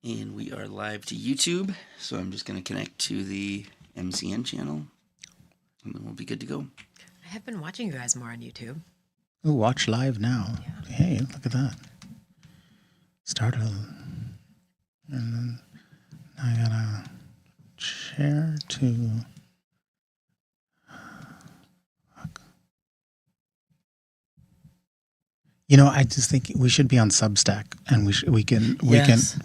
And we are live to YouTube, so I'm just going to connect to the MCN channel, and then we'll be good to go. I have been watching you guys more on YouTube. Ooh, watch live now. Yeah. Hey, look at that. Start a... And then I gotta share to... You know, I just think we should be on Substack, and we can. But I don't understand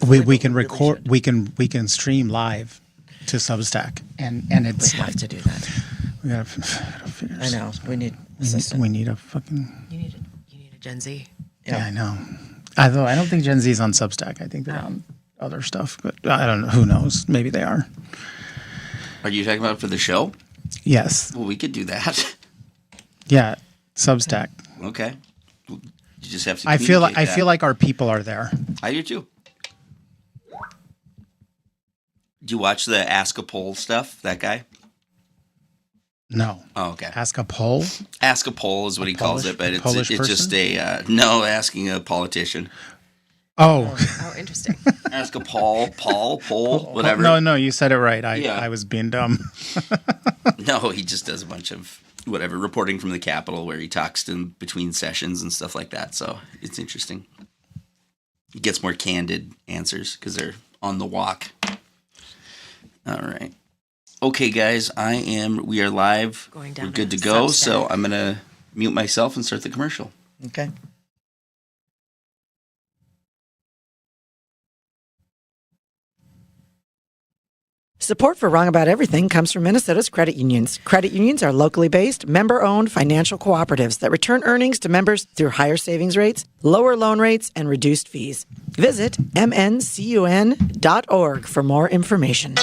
Substack. We can record. We can stream live to Substack, and it's We have to do that. we gotta figure. I know. We need We assistant. need a fucking. You need a Gen Z. Yeah, I know. Although I don't think Gen Z is on Substack. I think they're on other stuff, but I don't know. Who knows? Maybe they are. Are you talking about for the show? Yes. Well, we could do that. Yeah. Substack. Okay. You just have to. I feel communicate that. like our people are there. I do too. Do you watch the Ask a Poll stuff? That guy? No. Oh, okay. Ask a poll. Ask a Poll is what he calls Polish- it, but Polish it's just person? no, asking a politician. Oh. Oh, interesting. Ask a Paul, whatever. No, you said it right. Yeah. I was being dumb. No, he just does a bunch of whatever reporting from the Capitol where he talks in between sessions and stuff like that. So it's interesting. He gets more candid answers because they're on the walk. All right. Okay, guys, we are live. Going down We're good to to go. Substack. So I'm going to mute myself and start the commercial. Okay. Support for Wrong About Everything comes from Minnesota's credit unions. Credit unions are locally based, member-owned financial cooperatives that return earnings to members through higher savings rates, lower loan rates, and reduced fees. Visit mncun.org for more information.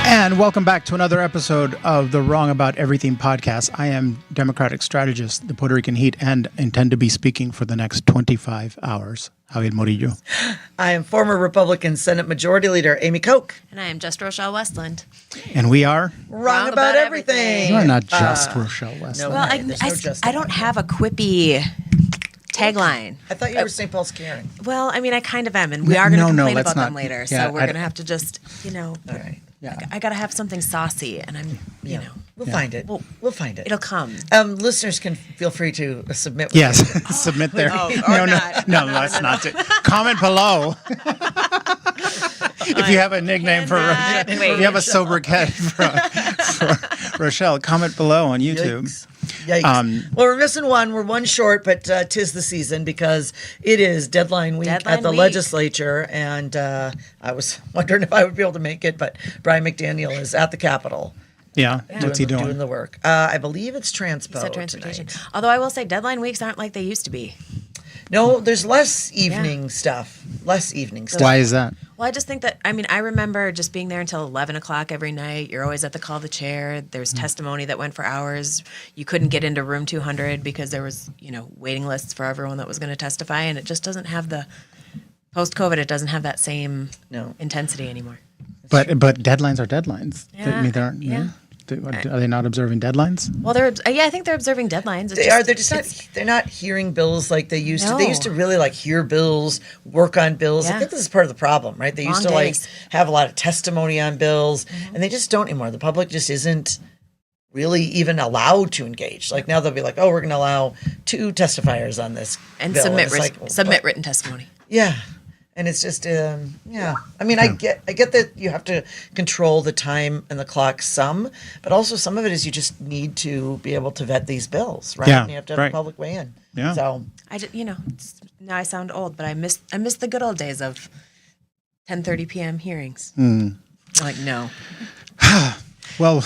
And welcome back to another episode of the Wrong About Everything podcast. I am Democratic strategist, the Puerto Rican Heat, and intend to be speaking for the next 25 hours. Javier Morillo. I am former Republican Senate Majority Leader Amy Koch. And I am just Rochelle Westland. And we are... Wrong about everything. You are not just Rochelle West. no. Well, There's no just I don't have a quippy tagline. I thought you were St. Paul's Karen. Well, I mean, I kind of am, and we are going to complain let's about them not. later. Yeah, So we're going to have to just, All right. Yeah. I got to have something saucy, and I'm, you know, We'll find it. We'll find it. it'll come. Listeners can feel free to submit. what Yes, they- submit there. Oh, or no, not. no, let's not. Comment below. If you have a nickname for Rochelle, Wait. if you have a sobriquet for Rochelle, comment below on YouTube. Yikes. Yikes. Well, we're missing one. We're one short, but 'tis the season because it is deadline week Deadline at the week. legislature. And I was wondering if I would be able to make it, but Brian McDaniel is at the Capitol. Yeah, what's he Doing doing? the work. I believe it's transpo. Said transportation. tonight. Although I will say, deadline weeks aren't like they used to be. No, there's less evening stuff. Less evening stuff. Why is that? Well, I just think that, I mean, I remember just being there until 11 o'clock every night. You're always at the call of the chair. There's testimony that went for hours. You couldn't get into room 200 because there was, waiting lists for everyone that was going to testify. And it just doesn't have post-COVID, it doesn't have that same intensity anymore. But deadlines are deadlines. Yeah, I mean, they aren't. yeah. Are they not observing deadlines? Well, I think they're observing deadlines. It's They are. They're just not. They're not hearing bills like they used to. They used to really hear bills, work on bills. I Yeah. think this is part of the problem, right? They used to Long days. have a lot of testimony on bills, and they just don't anymore. The public just isn't really even allowed to engage. Like now they'll be like, "Oh, we're going to allow 2 testifiers on this and bill." submit it's submit written testimony. Yeah. And it's just, yeah. I mean, I get that you have to control the time and the clock some, but also some of it is you just need to be able to vet these bills, right? Yeah, And you have to have right. a public weigh in. Yeah. So Now I sound old, but I miss the good old days of 10:30 p.m. hearings. Like, no. Well,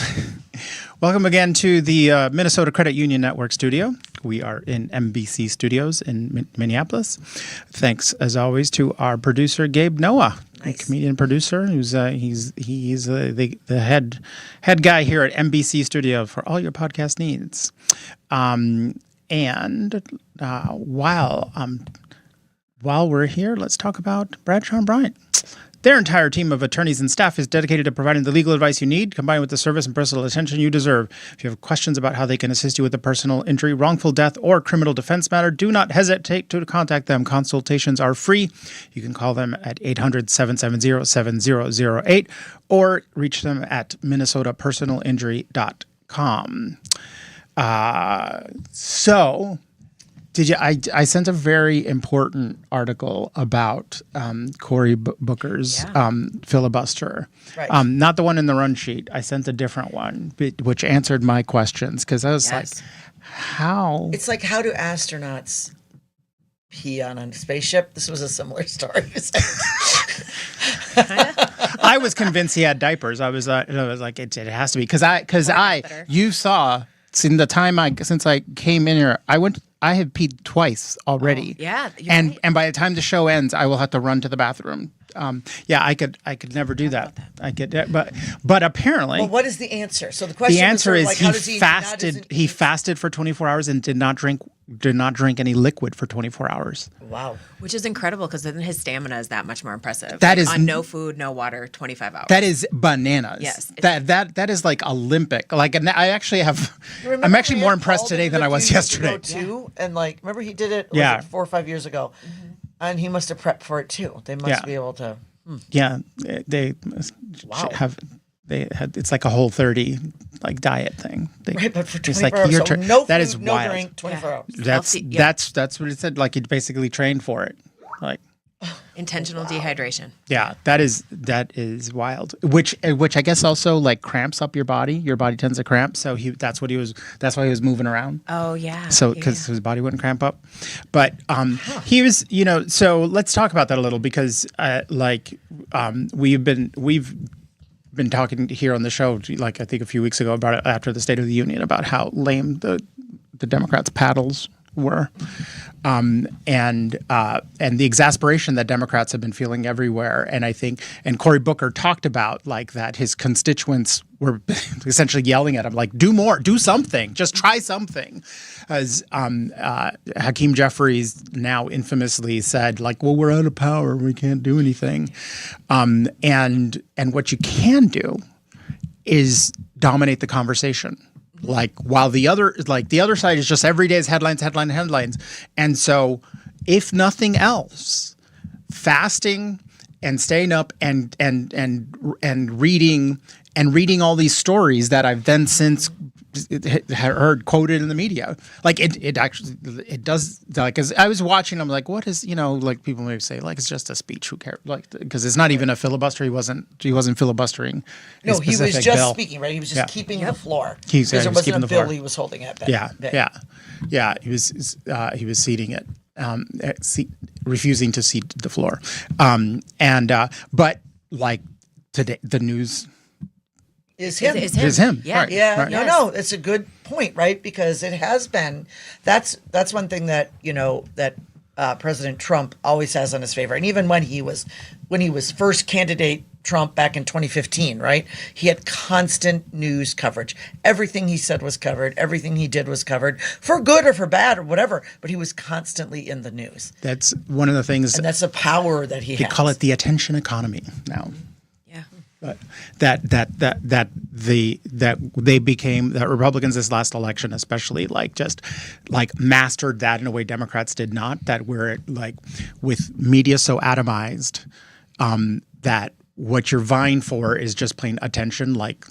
welcome again to the Minnesota Credit Union Network studio. We are in MBC Studios in Minneapolis. Thanks, as always, to our producer Gabe Noah, a comedian producer who's he's the head guy here at MBC Studio for all your podcast needs. While we're here, let's talk about Bradshaw and Bryant. Their entire team of attorneys and staff is dedicated to providing the legal advice you need, combined with the service and personal attention you deserve. If you have questions about how they can assist you with a personal injury, wrongful death, or criminal defense matter, do not hesitate to contact them. Consultations are free. You can call them at 800-770-7008 or reach them at minnesotapersonalinjury.com. So... I sent a very important article about Cory Booker's filibuster. Right. Not the one in the run sheet. I sent a different one, which answered my questions because I was like, how? It's like, how do astronauts pee on a spaceship? This was a similar story. I was convinced he had diapers. I was like, it has to be because you saw in the time since I came in here, I have peed twice already. Oh, yeah, and right. and by the time the show ends, I will have to run to the bathroom. I could never do that. I could, but apparently, Well, what is the answer? So the question the answer is like, he how does fasted. He fasted for 24 hours and did not drink any liquid for 24 hours. Wow. Which is incredible because then his stamina is that much more impressive. That is on no food, no water, 25 hours. That is bananas. Yes. That is like Olympic. Like, and I actually have. Remember I'm actually we more had impressed called today him than a I was few years yesterday. ago, too, and like, remember he did it, Yeah. was it 4 or 5 years ago, and he must have prepped for it too. They must be able to. Yeah, they have. They had. It's like a Whole30 like diet thing. Right, but for it's 24 hours, you're so tra- no food, that is no wild. drink, 24 hours. Healthy, yeah. That's what it said. Like he basically trained for it. Like. Intentional dehydration. Yeah, that is wild. Which I guess also like cramps up your body. Your body tends to cramp, so that's why he was moving around. Oh, yeah. So because his body wouldn't cramp up, but he was, So let's talk about that a little because we've been talking here on the show, like I think a few weeks ago about it after the State of the Union about how lame the Democrats' paddles were, and the exasperation that Democrats have been feeling everywhere. And I think, and Cory Booker talked about like that his constituents were essentially yelling at him, like, do more, do something, just try something. As Hakeem Jeffries now infamously said, like, well, we're out of power, we can't do anything. And what you can do is dominate the conversation. Like while the other side is just every day is headlines. And so if nothing else, fasting and staying up and reading all these stories that I've then since heard quoted in the media. Like it does, like, as I was watching, I'm like, what is, like people may say, like, it's just a speech, who cares? Like, because it's not even a filibuster. He wasn't filibustering. No, he was just bill. speaking, right? He was just keeping the floor. He was there wasn't keeping a the bill floor. he was holding at. Yeah. He was seating it, refusing to seat the floor. But like today, the news is him. Is him. Yeah. Right. Yeah, Right. no, it's a good point, right? Because it has been. That's one thing that President Trump always has on his favor, and even when he was first candidate Trump back in 2015, right? He had constant news coverage. Everything he said was covered. Everything he did was covered, for good or for bad or whatever. But he was constantly in the news, That's one of the things. and that's a power that he They has. call it the attention economy now. Yeah. But that Republicans this last election especially just mastered that in a way Democrats did not, that we're like with media so atomized that what you're vying for is just plain attention, like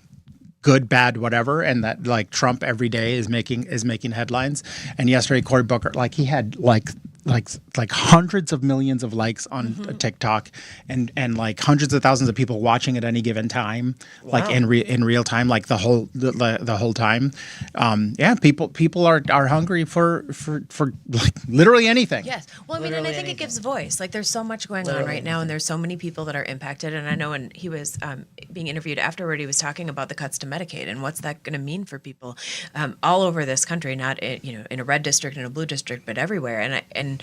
good, bad, whatever, and that like Trump every day is making headlines. And yesterday Cory Booker, like he had like hundreds of millions of likes on TikTok and like hundreds of thousands of people watching at any given time, like in real time, like the whole time. People are hungry for like literally anything. Yes. Well, I mean, and I think it gives voice. Like, there's so much going on right now, and there's so many people that are impacted. And I know when he was being interviewed afterward, he was talking about the cuts to Medicaid and what's that going to mean for people all over this country, not in a red district and a blue district, but everywhere. And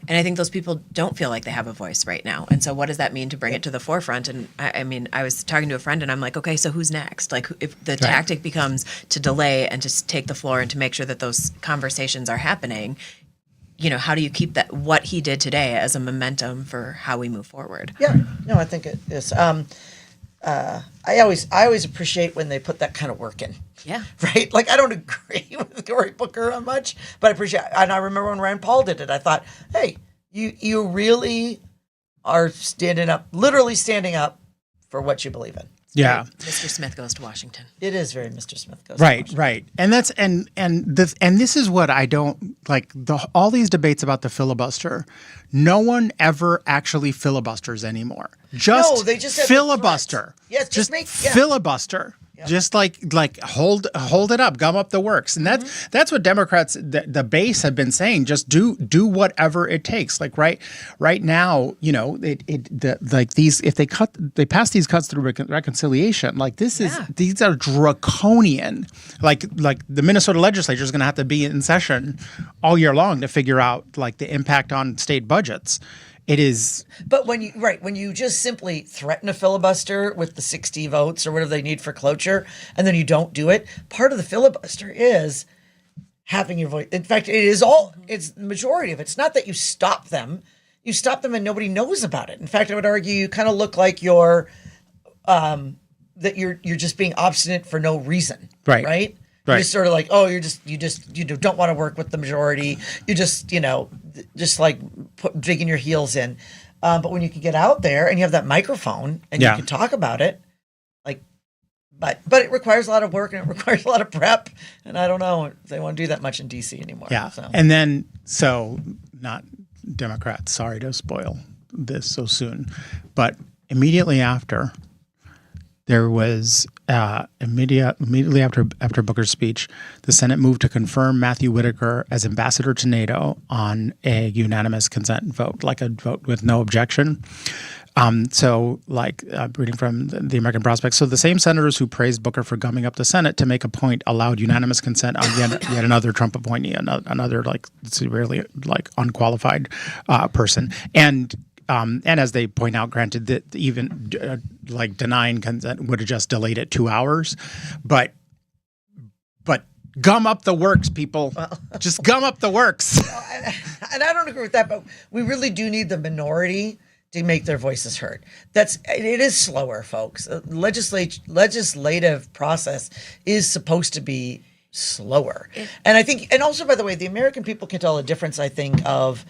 I think those people don't feel like they have a voice right now. And so what does that mean to bring it to the forefront? And I mean, I was talking to a friend and I'm like, okay, so who's next? Like, if the tactic becomes to delay and just take the floor and to make sure that those conversations are happening, how do you keep that what he did today as a momentum for how we move forward? Yeah, no, I think it is. I always appreciate when they put that kind of work in. Yeah. Right? Like, I don't agree with Cory Booker on much, but I appreciate, and I remember when Rand Paul did it, I thought, hey, you really are literally standing up for what you believe in. Yeah. Mr. Smith goes to Washington. It is very Mr. Smith goes to Right, Washington. right. And that's and this is what I don't like, all these debates about the filibuster. No one ever actually filibusters anymore. No, they just have the filibuster. threat. Yes, just make- yeah. filibuster. Just like hold it up, gum up the works, and that's what Democrats, the base, have been saying. Just do whatever it takes. Like right now, if they pass these cuts through reconciliation, like these are draconian. Like the Minnesota legislature is going to have to be in session all year long to figure out like the impact on state budgets. It is. But when you just simply threaten a filibuster with the 60 votes or whatever they need for cloture, and then you don't do it, part of the filibuster is having your voice. In fact, it's the majority of it. It's not that you stop them. You stop them and nobody knows about it. In fact, I would argue you kind of look like you're just being obstinate for no reason. Right. Right? Right. You're just sort of like, oh, you don't want to work with the majority. You just like digging your heels in. But when you can get out there and you have that microphone and you can talk about it, but it requires a lot of work and it requires a lot of prep. And I don't know if they want to do that much in DC anymore. Yeah. So. And then, not Democrats, sorry to spoil this so soon, but immediately after, there was immediately after Booker's speech, the Senate moved to confirm Matthew Whitaker as ambassador to NATO on a unanimous consent vote, like a vote with no objection. Reading from the American Prospect. So the same senators who praised Booker for gumming up the Senate to make a point allowed unanimous consent on yet another Trump appointee, another severely unqualified person. And as they point out, granted that even denying consent would have just delayed it 2 hours, but gum up the works, people. Just gum up the works. And I don't agree with that, but we really do need the minority to make their voices heard. It is slower, folks. Legislative process is supposed to be slower. And I think, and also, by the way, the American people can tell a difference, I think, of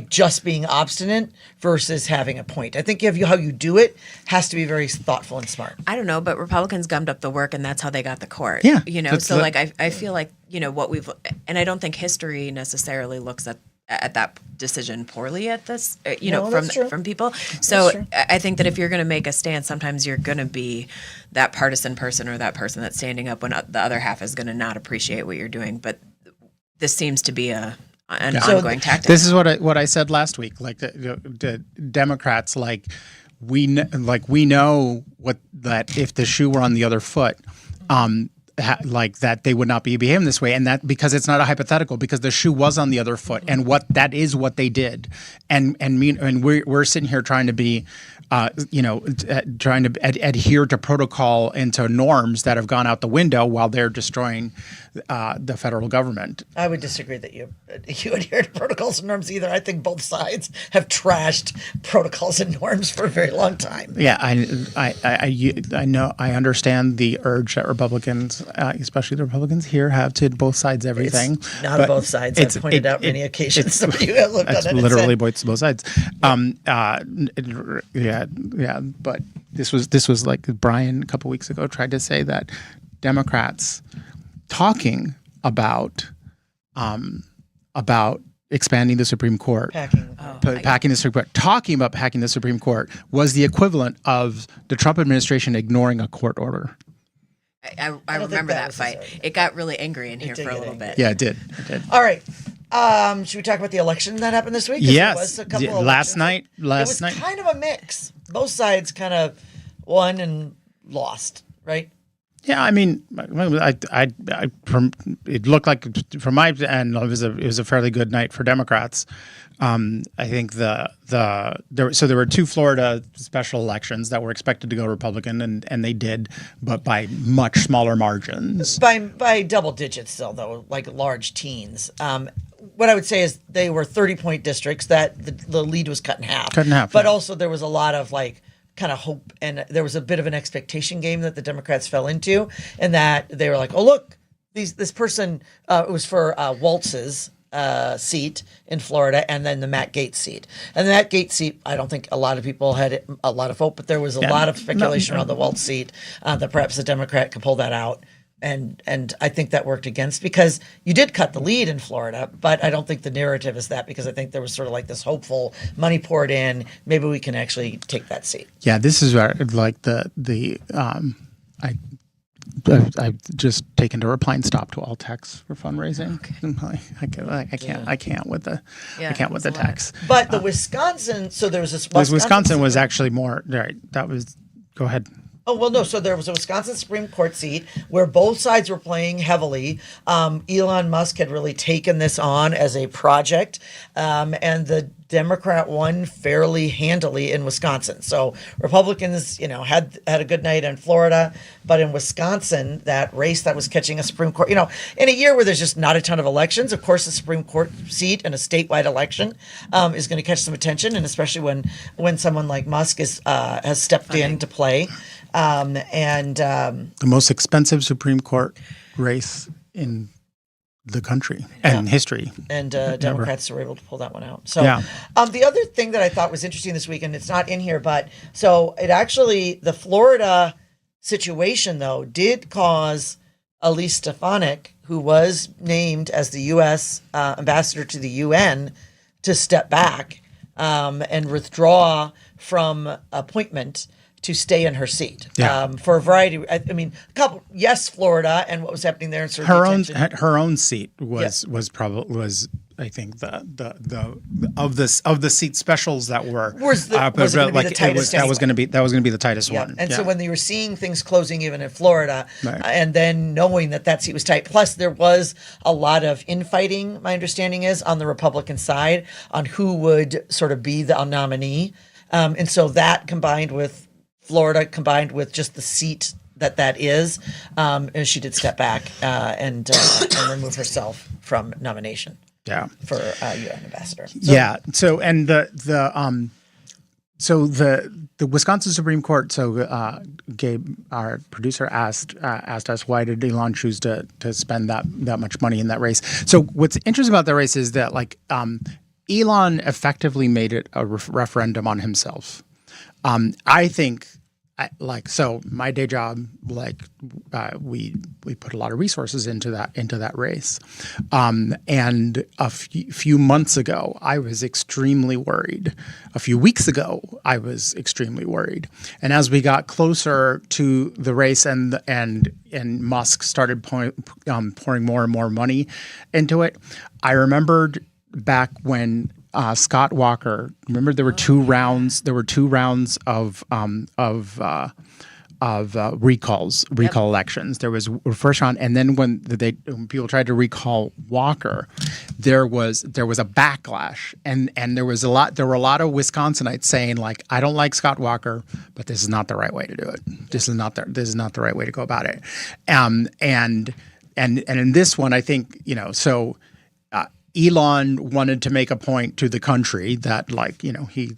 just being obstinate versus having a point. I think how you do it has to be very thoughtful and smart. I don't know, but Republicans gummed up the work, and that's how they got the court. Yeah. I feel like, what we've, and I don't think history necessarily looks at that decision poorly at this, from people. So I think that if you're going to make a stand, sometimes you're going to be that partisan person or that person that's standing up when the other half is going to not appreciate what you're doing. But this seems to be an ongoing tactic. This is what I said last week. Like the Democrats, we know that if the shoe were on the other foot, that they would not be behaving this way, and that because it's not a hypothetical, because the shoe was on the other foot, and what they did, and we're sitting here trying to be, trying to adhere to protocol and to norms that have gone out the window while they're destroying the federal government. I would disagree that you adhere to protocols and norms either. I think both sides have trashed protocols and norms for a very long time. Yeah, I know. I understand the urge that Republicans, especially the Republicans here, have to both sides everything. It's not both sides. I've pointed out many occasions that you have looked at it. It's literally both sides. But this was like Brian a couple weeks ago tried to say that Democrats talking about expanding the Supreme Court, packing the Supreme Court, talking about packing the Supreme Court was the equivalent of the Trump administration ignoring a court order. I remember that fight. It got really angry in here for a little bit. Yeah, it did. All right. Should we talk about the election that happened this week? Yes. There was a couple last elections. Last night. It was kind of a mix. Both sides kind of won and lost, right? Yeah, I mean, it looked like from my end it was a fairly good night for Democrats. I think there were two Florida special elections that were expected to go Republican, and they did, but by much smaller margins. By double digits still, though, like large teens. what I would say is they were 30-point districts that the lead was cut in half. Cut in half, But yeah. also there was a lot of like kind of hope, and there was a bit of an expectation game that the Democrats fell into, and that they were like, oh look, this person, it was for Waltz's seat in Florida, and then the Matt Gaetz seat. And the Matt Gaetz seat, I don't think a lot of people had a lot of hope, but there was a lot of speculation around the Waltz seat that perhaps the Democrat could pull that out. And I think that worked against, because you did cut the lead in Florida, but I don't think the narrative is that, because I think there was sort of like this hopeful money poured in. Maybe we can actually take that seat. Yeah, this is where like I've just taken to reply and stop to all texts for fundraising. Okay. I can't with the text. But the Wisconsin, so there was this Wisconsin was actually more right. That was go ahead. Oh, well, no. So there was a Wisconsin Supreme Court seat where both sides were playing heavily. Elon Musk had really taken this on as a project, and the Democrat won fairly handily in Wisconsin. So Republicans, had a good night in Florida, but in Wisconsin, that race that was catching a Supreme Court, in a year where there's just not a ton of elections, of course, the Supreme Court seat in a statewide election is going to catch some attention, and especially when someone like Musk has stepped in to play. The most expensive Supreme Court race in the country and history. And Democrats were able to pull that one out. So Yeah. The other thing that I thought was interesting this week, and it's not in here, but so it actually, the Florida situation, though, did cause Elise Stefanik, who was named as the U.S. ambassador to the UN, to step back and withdraw from appointment to stay in her seat for a variety. I mean, Florida and what was happening there in sort of her own seat was I think of the seat specials that were that was going to be the tightest one. And so when they were seeing things closing even in Florida, and then knowing that seat was tight, plus there was a lot of infighting. My understanding is on the Republican side on who would sort of be the nominee, and so that combined with Florida, combined with just the seat that is, and she did step back and remove herself from nomination. Yeah, for UN ambassador. So the Wisconsin Supreme Court. So Gabe, our producer, asked us, why did Elon choose to spend that much money in that race? So what's interesting about that race is that Elon effectively made it a referendum on himself. I think, so my day job, we put a lot of resources into that race, and a few months ago I was extremely worried. A few weeks ago I was extremely worried, and as we got closer to the race and Musk started pouring more and more money into it, I remembered back when. Scott Walker. Remember, there were two rounds. There were 2 rounds of recall elections. There was a first round, and then when people tried to recall Walker, there was a backlash, and there were a lot of Wisconsinites saying I don't like Scott Walker, but this is not the right way to do it. This is not the right way to go about it. And in this one, I think Elon wanted to make a point to the country that he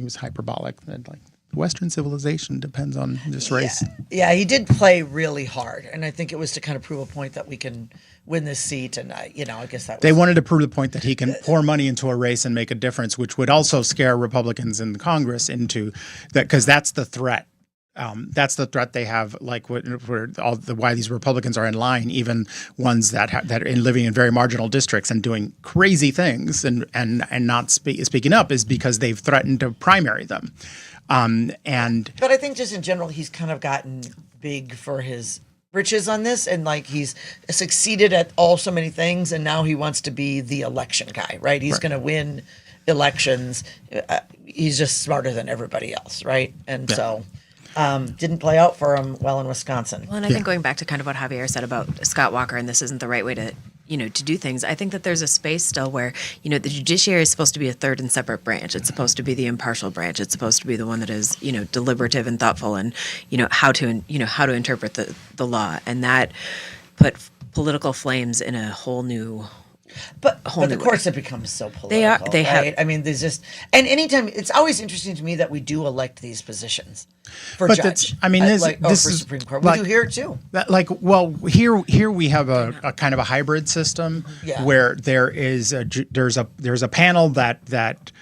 was hyperbolic, that Western civilization depends on this race. Yeah, he did play really hard, and I think it was to kind of prove a point that we can win this seat. And I guess that was, they wanted to prove the point that he can pour money into a race and make a difference, which would also scare Republicans in Congress into that, because that's the threat. That's the threat they have. Why these Republicans are in line, even ones that are living in very marginal districts and doing crazy things and not speaking up, is because they've threatened to primary them. But I think just in general, he's kind of gotten big for his britches on this, and he's succeeded at so many things, and now he wants to be the election guy, right? He's going to win elections. He's just smarter than everybody else, right? And so. Didn't play out for him well in Wisconsin. Well, and I think going back to kind of what Javier said about Scott Walker, and this isn't the right way to do things. I think that there's a space still where, the judiciary is supposed to be a third and separate branch. It's supposed to be the impartial branch. It's supposed to be the one that is, deliberative and thoughtful, and how to interpret the law, and that put political flames in a whole new But whole the new courts have become so political. They are- they have- right? I mean, there's just, and anytime, it's always interesting to me that we do elect these positions for But judge. that's- I mean, this- this for is Supreme Court. like- We do here too. That, like, well, here we have a kind of a hybrid system Yeah. where there's a panel that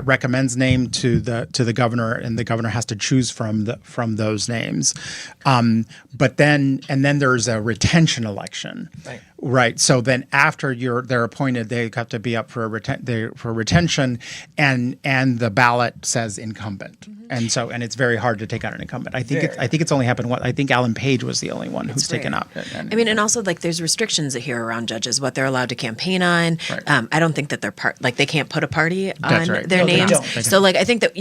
recommends name to the governor, and the governor has to choose from those names. But then there's a retention election. Right. So then after they're appointed, they have to be up for retention, and the ballot says incumbent. And it's very hard to take out an incumbent. I think it's only happened. I think Alan Page was the only one who's taken rare. out. And also like there's restrictions here around judges, what they're allowed to campaign on. Right. I don't think that they're they can't put a party That's on right. their No, they names. don't. So like I think that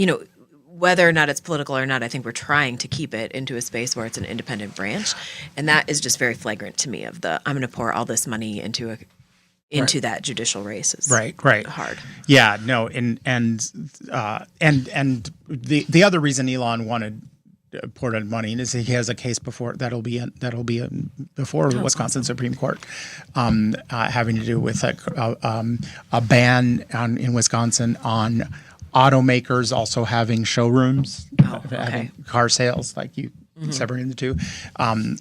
whether or not it's political or not, I think we're trying to keep it into a space where it's an independent branch, and that is just very flagrant to me. I'm going to pour all this money into that judicial race. Is Right. hard. Yeah, no, and the other reason Elon wanted poured money is he has a case before before the Wisconsin Supreme Court, having to do with a ban in Wisconsin on automakers also having showrooms, having car sales, like you. Separating the two,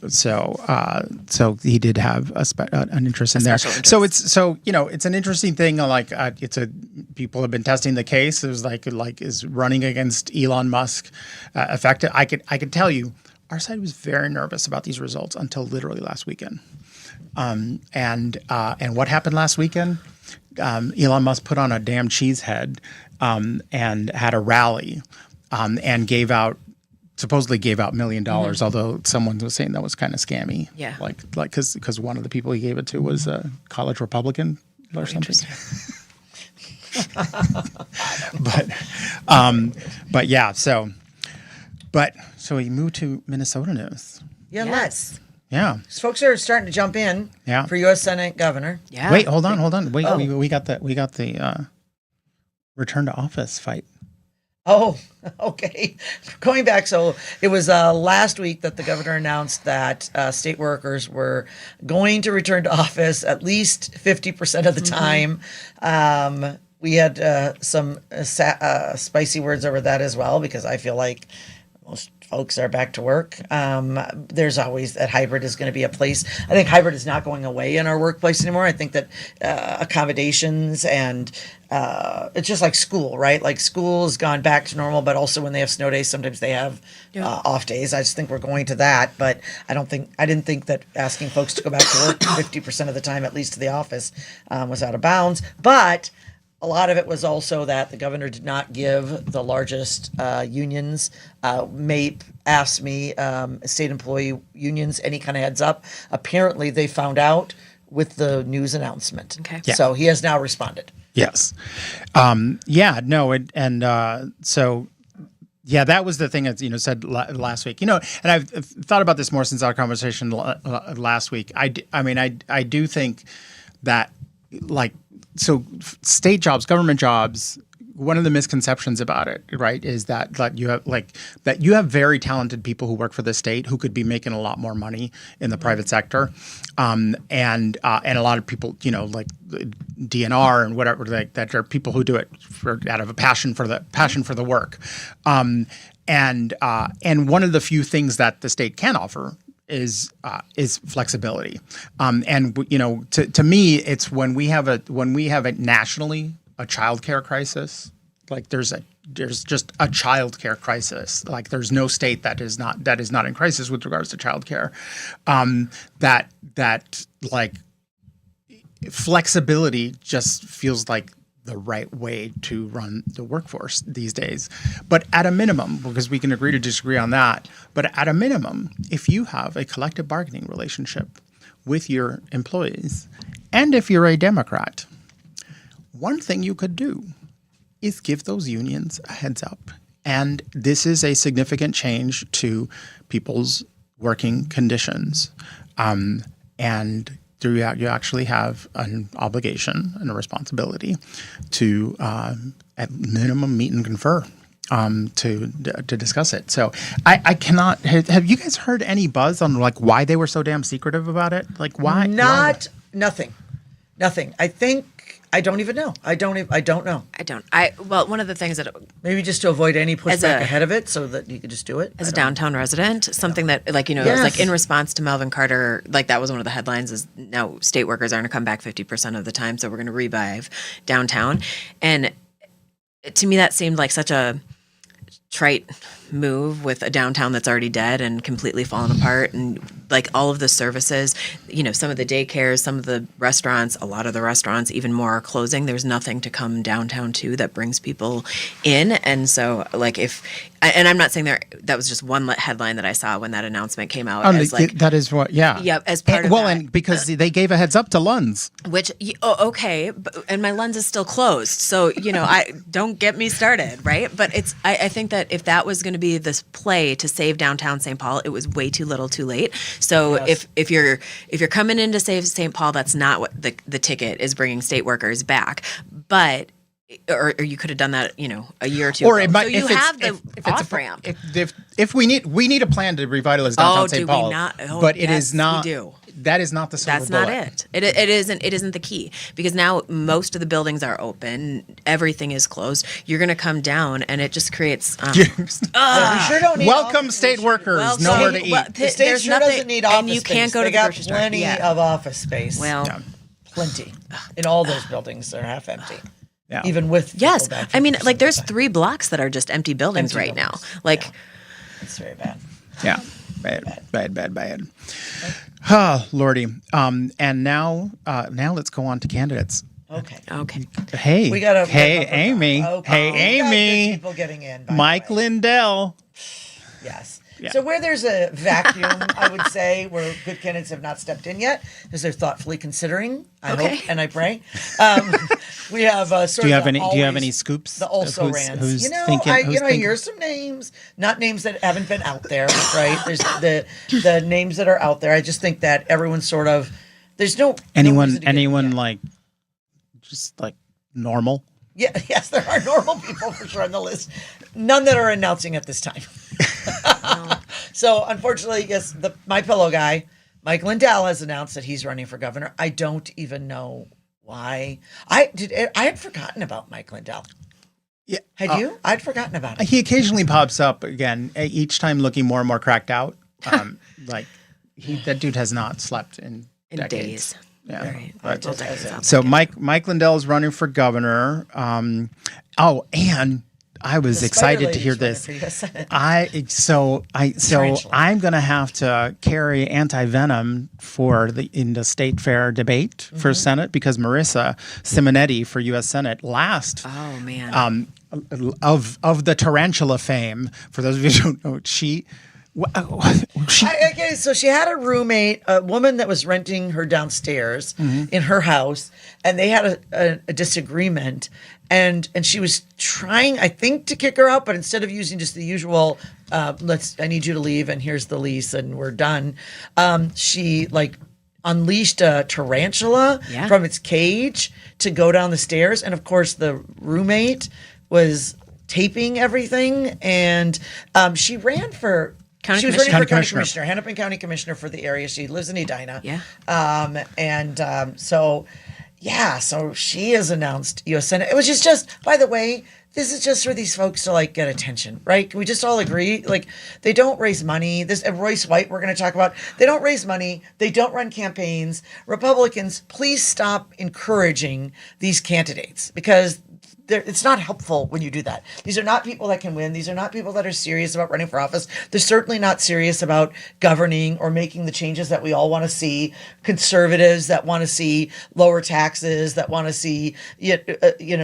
so he did have an interest in there. So it's an interesting thing. Like people have been testing the case. It was like is running against Elon Musk effective? I could tell you, our side was very nervous about these results until literally last weekend. And what happened last weekend? Elon Musk put on a damn cheese head and had a rally and supposedly gave out $1 million, although someone was saying that was kind of scammy. Yeah. Like because one of the people he gave it to was a college Republican or something. But yeah, so we moved to Minnesota news. Yeah, Yes. let's. Yeah. Folks are starting to jump in Yeah. for U.S. Senate governor. Yeah. Wait, hold on. We got the return to office fight. Oh, okay. Going back, so it was last week that the governor announced that state workers were going to return to office at least 50% of the time. We had some spicy words over that as well, because I feel like most folks are back to work. There's always that hybrid is going to be a place. I think hybrid is not going away in our workplace anymore. I think that accommodations and it's just like school, right? Like school has gone back to normal, but also when they have snow days, sometimes they have off days. I just think we're going to that, but I didn't think that asking folks to go back to work 50% of the time, at least to the office, was out of bounds. But a lot of it was also that the governor did not give the largest unions, MAPE, AFSCME, state employee unions, any kind of heads up. Apparently, they found out with the news announcement. Okay. Yeah. So he has now responded. Yes. So that was the thing that said last week. And I've thought about this more since our conversation last week. I do think that state jobs, government jobs. One of the misconceptions about it, right, is that you have very talented people who work for the state who could be making a lot more money in the private sector, and a lot of people, like DNR and whatever, that are people who do it out of a passion for the work, and one of the few things that the state can offer is flexibility, and to me, it's when we have it nationally. A childcare crisis, like there's just a childcare crisis. Like there's no state that is not in crisis with regards to childcare. That like flexibility just feels like the right way to run the workforce these days. But at a minimum, because we can agree to disagree on that, but at a minimum, if you have a collective bargaining relationship with your employees, and if you're a Democrat, one thing you could do is give those unions a heads up. And this is a significant change to people's working conditions. And you actually have an obligation and a responsibility to, at minimum, meet and confer to discuss it. So I cannot. Have you guys heard any buzz on why they were so damn secretive about it? Like why? Nothing. Nothing. I don't even know. I don't know. Well, one of the things that Maybe just to avoid any pushback a- ahead of it so that you could just do it. as a downtown resident, something that like, it was Yes. like in response to Melvin Carter, like that was one of the headlines is now state workers are going to come back 50% of the time. So we're going to revive downtown. And to me, that seemed like such a trite move with a downtown that's already dead and completely fallen apart, and like all of the services, some of the daycares, some of the restaurants, a lot of the restaurants, even more are closing. There's nothing to come downtown to that brings people in. And so like and I'm not saying that was just one headline that I saw when that announcement came out as like, that is what, yeah. Yep, as part of well, that. and because they gave a heads up to Lunds. Which, okay, and my lens is still closed, so I don't get me started, right? But I think that if that was going to be this play to save downtown St. Paul, it was way too little, too late. So if you're coming in to save St. Paul, that's not what the ticket is, bringing state workers back, but. Or you could have done that, a year or two Or ago. it might, So you if it's- have the if it's a- off ramp. If we need a plan to revitalize downtown Oh, St. do we Paul, not? Oh, but it yes, is not. we do. That is not the silver That's not bullet. it. It isn't the key, because now most of the buildings are open, everything is closed. You're going to come down, and it just creates. We sure don't need Welcome, office state space. workers. Nowhere to eat. The state sure doesn't need office and you space. can't go to They the got grocery store. plenty Yeah. of office space. Well, Plenty. In all those buildings, they're half empty. Yeah. Even with yes. people back I mean, 50% like there's of the time. 3 blocks that are just empty buildings Empty right buildings. now. Like, It's very bad. Yeah, bad. Oh, Lordy. And now let's go on to candidates. Okay. okay. Hey, We got hey, Amy. Okay. Hey, We got good Amy. people getting in. by the Mike way. Lindell. Yes. Yeah. So where there's a vacuum, I would say, where good candidates have not stepped in yet, because they're thoughtfully considering. I Okay. hope and I pray. We have sort Do you of have the any? Do you have always- any scoops? The of also who's- rans. Who's I who's thinking? here's some names, not names that haven't been out there, right? There's the names that are out there. I just think that everyone's sort of there's no anyone? no reason to get- anyone yeah. like just like normal? Yeah, yes, there are normal people for sure on the list. None that are announcing at this time. So unfortunately, yes, my pillow guy, Mike Lindell, has announced that he's running for governor. I don't even know why. I had forgotten about Mike Lindell. Yeah. Had you? I'd forgotten about him. He occasionally pops up again, each time looking more and more cracked out. Like that dude has not slept in decades. Days. Yeah. Right. But- Well, decades sounds So like it. Mike Lindell is running for governor. And I was The excited to Spider hear Lady's this. running for US Senate. So I'm gonna have to carry anti-venom in the state fair debate for Senate, because Marissa Simonetti for U.S. Senate last Oh man. of the tarantula fame. For those of you who don't know, she Okay, so she had a roommate, a woman that was renting her downstairs in her house, and they had a disagreement, and she was trying, I think, to kick her out, but instead of using just the usual, I need you to leave, and here's the lease, and we're done, she like unleashed a tarantula Yeah. from its cage to go down the stairs, and of course the roommate was taping everything, and she ran for. County She was commissioner. running for County county commissioner. commissioner, Hennepin County commissioner for the area. She lives in Edina. Yeah. So she has announced U.S. Senate. It was just, by the way, this is just for these folks to like get attention, right? Can we just all agree? Like, they don't raise money. Royce White, we're going to talk about. They don't raise money. They don't run campaigns. Republicans, please stop encouraging these candidates, because it's not helpful when you do that. These are not people that can win. These are not people that are serious about running for office. They're certainly not serious about governing or making the changes that we all want to see. Conservatives that want to see lower taxes, that want to see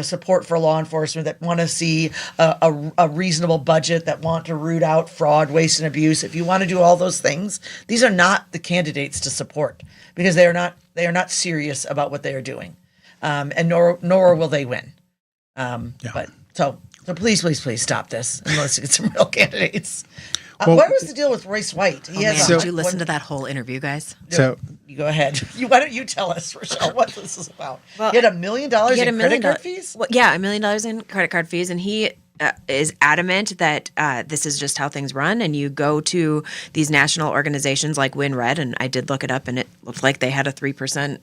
support for law enforcement, that want to see a reasonable budget, that want to root out fraud, waste, and abuse. If you want to do all those things, these are not the candidates to support, because they are not serious about what they are doing, and nor will they win. But so please stop this, and let's get some real candidates. What was the deal with Royce White? He Man, has did you listen to that whole interview, guys? so You go ahead. Why don't you tell us, Rochelle, what this is about? Well, He had $1 million He had in $1 credit million card fees? Well, yeah, $1 million in credit card fees, and he is adamant that this is just how things run. And you go to these national organizations like WinRed, and I did look it up, and it looked like they had a 3%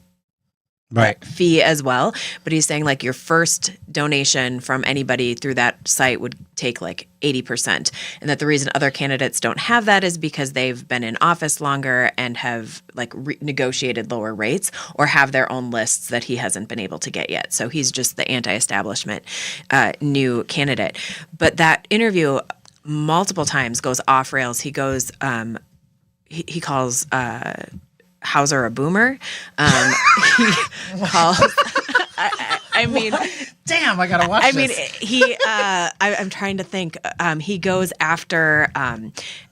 Right. fee as well. But he's saying like your first donation from anybody through that site would take like 80%. And that the reason other candidates don't have that is because they've been in office longer and have like negotiated lower rates or have their own lists that he hasn't been able to get yet. So he's just the anti-establishment new candidate. But that interview multiple times goes off rails. He goes, he calls Hauser a boomer. He calls. I mean, Damn, I gotta watch I mean, this. he. I'm trying to think. He goes after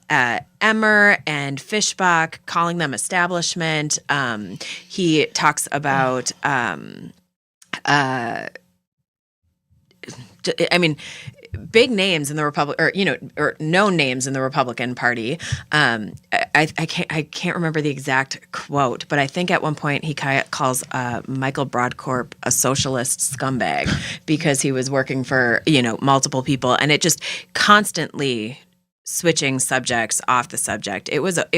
Emmer and Fishbach, calling them establishment. He talks about. I mean, big names in the Republic, or known names in the Republican Party. I can't remember the exact quote, but I think at one point he calls Michael Broadcorp a socialist scumbag because he was working for multiple people, and it just constantly switching subjects off the subject. It was a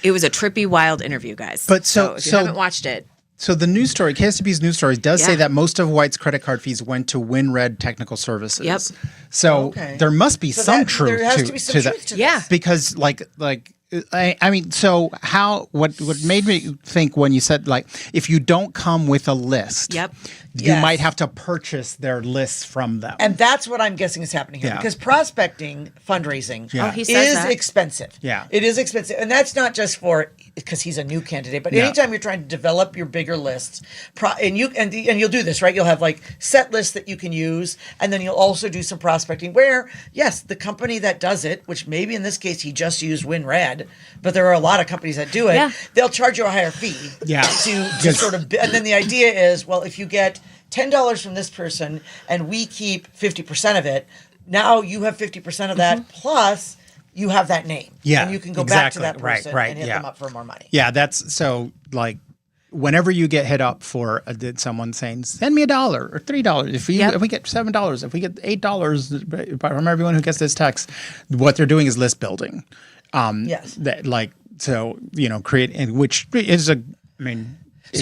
trippy, wild interview, guys. But if you haven't watched it. So the news story, KSTP's news story, does say Yeah. that most of White's credit card fees went to WinRed Technical Services. Yep. So there must be some truth there has to, to be some to truth that. to this. Yeah. Because I mean, so what made me think when you said like if you don't come with a list, Yep. you Yes. might have to purchase their lists from them. And that's what I'm guessing is happening here Yeah. because prospecting, fundraising Yeah. Oh, he says is that. expensive. Yeah. It is expensive. And that's not just because he's a new candidate, but Yeah. anytime you're trying to develop your bigger lists, and you'll do this, right? You'll have like set lists that you can use, and then you'll also do some prospecting where, yes, the company that does it, which maybe in this case he just used WinRed, but there are a lot of companies that do it, Yeah. they'll charge you a higher fee Yeah. to sort of, and then the idea is, well, if you get $10 from this person and we keep 50% of it, now you have 50% of that plus you have that name. Yeah, And you can go back to exactly. that Right, person right, and hit yeah. them up for more money. Yeah, that's so like whenever you get hit up for someone saying send me $1 or $3, if Yep. we get $7, if we get $8 from everyone who gets this text, what they're doing is list building. Yes. That like so create and which is So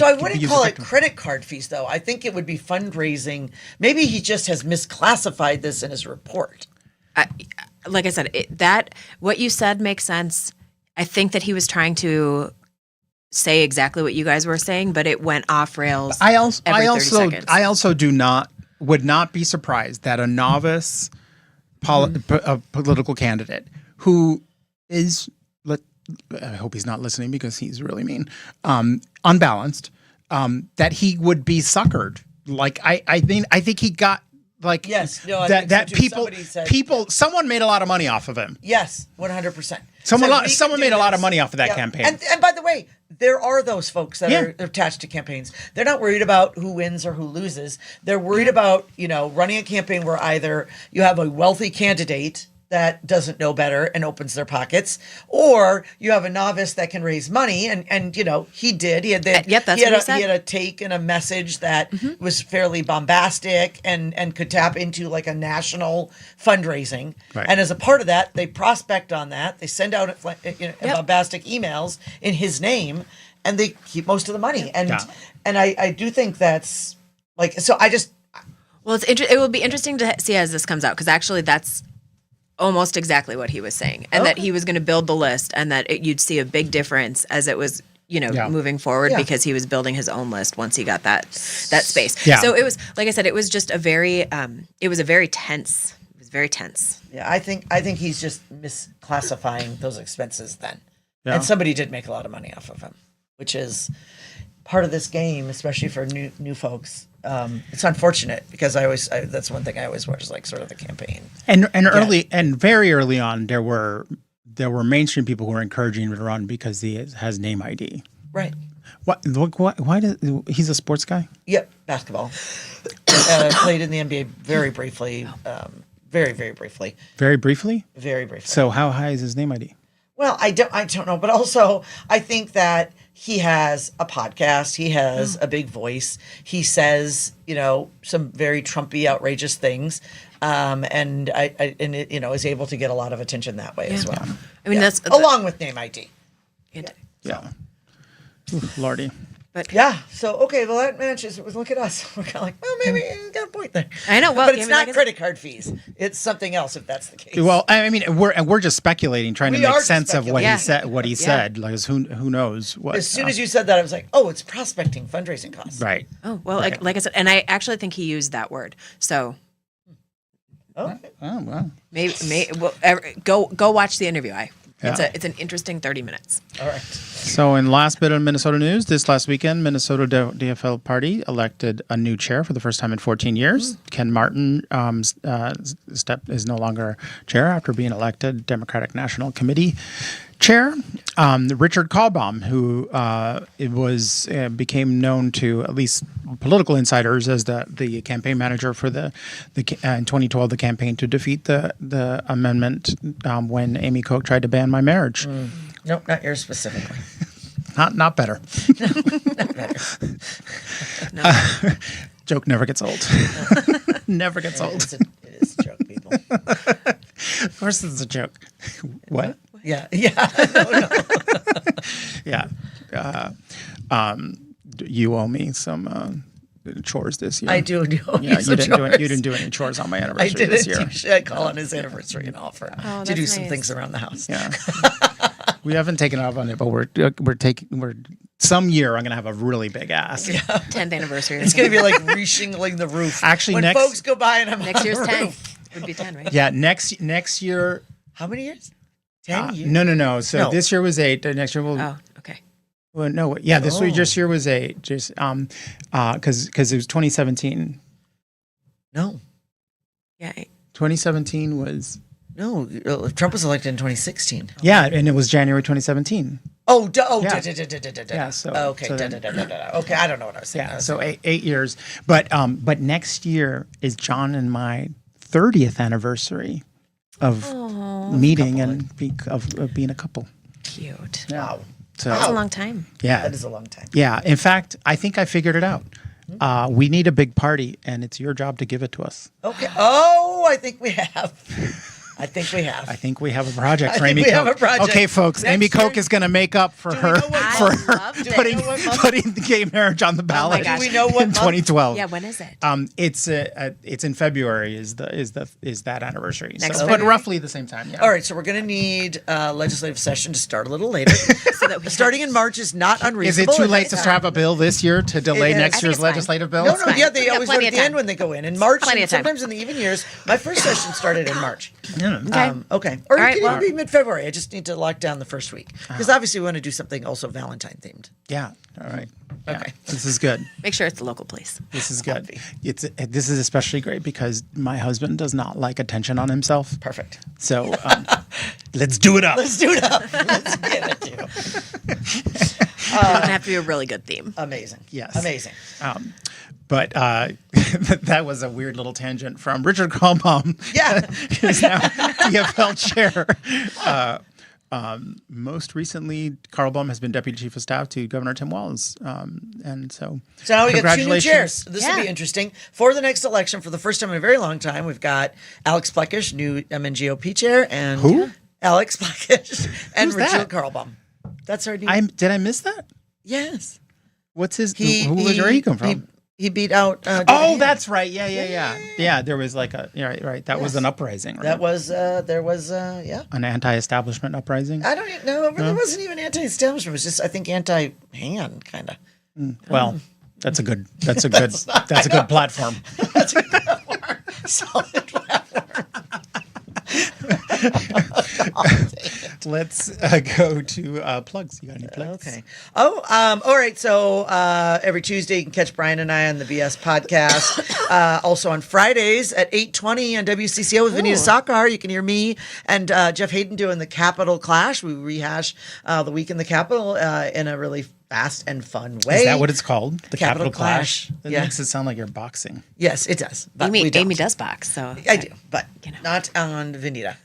I can be wouldn't used call it effectively. credit card fees, though. I think it would be fundraising. Maybe he just has misclassified this in his report. Like I said, what you said makes sense. I think that he was trying to say exactly what you guys were saying, but it went off rails. I every 30 seconds. also would not be surprised that a novice political candidate who is I hope he's not listening because he's really mean, unbalanced, that he would be suckered. Like I think he got like Yes, no, I that think so too. that Somebody said- someone made a lot of money off of him. Yes, 100%. Someone So we can made do a lot of this. money off of that Yeah. campaign. And by the way, there are those folks that Yeah. are attached to campaigns. They're not worried about who wins or who loses. They're worried about, running a campaign where either you have a wealthy candidate that doesn't know better and opens their pockets, or you have a novice that can raise money, and he did. He had Yep, that's he had what he a, said. he had a take and a message that was fairly bombastic and could tap into like a national fundraising. Right. And as a part of that, they prospect on that. They send out bombastic emails in his name, and they keep most of the money. And Yeah. and I do think that's like so. I just Well, it will be interesting to see as this comes out because actually that's almost exactly what he was saying, and that he was going to build the list, and that you'd see a big difference as it was moving forward Yeah. because he was building his own list once he got that space. Yeah. So it was like I said, it was just a very tense. It was very tense. yeah, I think he's just misclassifying those expenses then. Yeah. And somebody did make a lot of money off of him, which is part of this game, especially for new folks. It's unfortunate because that's one thing I always watch is like sort of the campaign. And very early on, there were mainstream people who were encouraging him to run because he has name ID. Right. Why did he's a sports guy? Yep. Basketball. Played in the NBA very briefly. Very, very briefly. Very briefly. Very briefly. So how high is his name ID? Well, I don't know, but also I think that he has a podcast. He has a big voice. He says, some very Trumpy, outrageous things, and is able to get a lot of attention that way as well. I mean, that's along with name ID. It- Yeah. Ooh, Lordy. But Yeah. So okay, well that matches. Look at us. We're kind of like, well, maybe you got a point there. I know. Well, but I it's mean, not like I said- credit card fees. It's something else if that's the case. Well, I mean, we're just speculating, trying to We make are sense of what speculating. he said. What he Yeah. said, like, who knows what? as soon as you said that, I was like, oh, it's prospecting fundraising costs. right. Oh well, like I said, and I actually think he used that word. So Oh, Oh well. maybe well, go watch the interview. Yeah. It's an interesting 30 minutes. all right. So, in last bit of Minnesota news, this last weekend, Minnesota DFL Party elected a new chair for the first time in 14 years. Ken Martin is no longer chair after being elected Democratic National Committee chair. Richard Kalbaum, who became known to at least political insiders as the campaign manager for in 2012 the campaign to defeat the amendment when Amy Koch tried to ban my marriage. Nope, not yours specifically. Not better. Not better. Joke never gets old. Never gets old. It is a joke, people. Of course, it's a joke. What? Yeah, yeah. No. Yeah. You owe me some chores this year. I do. Yeah, you didn't do any chores on my I anniversary did this it. year. You should call on his anniversary and offer Oh, to do that's some nice. things around the house. Yeah. We haven't taken off on it, but we're some year I'm gonna have a really big ass. 10th anniversary. It's going to be like reshingling the roof. Actually, when next- folks go by and I'm next on year's the 10 roof. would be 10, right? Yeah, next year. How many years? 10 years? No. So No. this year was 8. Next year will. Oh, okay. Well, no. Yeah, this Oh. year was 8. Just because it was 2017. No. Yeah. 2017 was. No. Trump was elected in 2016. Yeah, and it was January 2017. Oh, Yeah. da. Yeah, so- Okay, so da. then- Okay, I don't know what I was saying. Yeah, so 8 years. But next year is John and my 30th anniversary of meeting and of being a couple. Cute. Wow. So That's a long time. yeah, That is a long time. yeah. In fact, I think I figured it out. We need a big party, and it's your job to give it to us. Okay. Oh, I think we have. I think we have. I think we have a project I for think Amy we Koch. have a project. Okay, folks, Next Amy Koch year- is going to make up for we her know what for month? her Loved it. putting Do we know what month? putting the gay marriage on the ballot. gosh. Do we know what in month? 2012? Yeah, when is it? It's in February is that anniversary. Next but February? roughly the same time. Yeah. All right, so we're going to need legislative session to start a little later. that we Starting in March is not Is it unreasonable. too late to have a bill this year to delay It is. I next think year's it's fine. legislative bill? No, fine. yeah, they We got always do plenty it at of the end time. when they go in. In March, Plenty and of time. sometimes in the even years. My first session started in March. Okay. Okay. Or All it right, could well- even be mid-February. I just need to lock down the first week. Because obviously we want to do something also Valentine themed. Yeah. All right. Yeah. Okay. This is good. Make sure it's the local place. This is good. This is especially great because my husband does not like attention on himself. Perfect. So let's do it up. Let's do it up. Let's get it to you. It doesn't have to be a really good theme. Amazing. Yes. Amazing. But that was a weird little tangent from Richard Kalbaum. Yeah. Who's now DFL chair. Most recently, Carl Baum has been deputy chief of staff to Governor Tim Walz, and so. So now we got 2 new congratulations. chairs. This will Yeah. be interesting. For the next election, for the first time in a very long time, we've got Alex Plekish, new MNGOP chair, and Who? Alex Plekish and Who's Richard that? Carlbaum. That's our new. Did I miss that? Yes. What's his? Where he come from? He beat out. David Oh, Haney. that's right. Yeah. There was like a right. That was an uprising. Right? That was. There was. Yeah. an anti-establishment uprising. I don't even know. It really wasn't even anti-establishment. It was just, I think, anti-hand kind of. Well, that's a good. That's a good platform. Solid platform. Let's go to plugs. You got any plugs? Okay. Oh, all right. So every Tuesday you can catch Brian and I on the BS podcast. Also on Fridays at 8:20 on WCCO with Vanita Sakar. You can hear me and Jeff Hayden doing the Capitol Clash. We rehash the week in the Capitol in a really fast and fun way. Is that what it's called? The Capitol Capitol Clash. Clash. That Yeah. makes it sound like you're boxing. Yes, it does. But we Amy don't. does box, so I do, but You know. not on Vanita.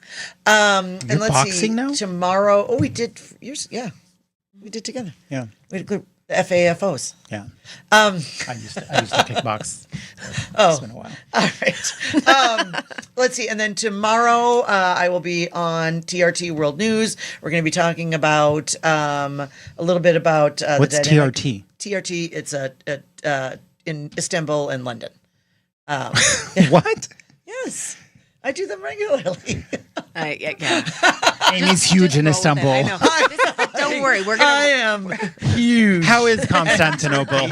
And You're let's see. boxing now? Tomorrow. Oh, we did. Years. Yeah, we did together. Yeah. We did good FAFOs. Yeah. I used to kickbox. It's been a while. All right. Let's see. And then tomorrow I will be on TRT World News. We're going to be talking about a little bit about What's the dynamic- TRT? TRT. It's in Istanbul and London. What? Yes, I do them regularly. Yeah. Amy's huge in Just roll with it. I Istanbul. know. Don't worry, we're I gonna. am huge. How is Constantinople?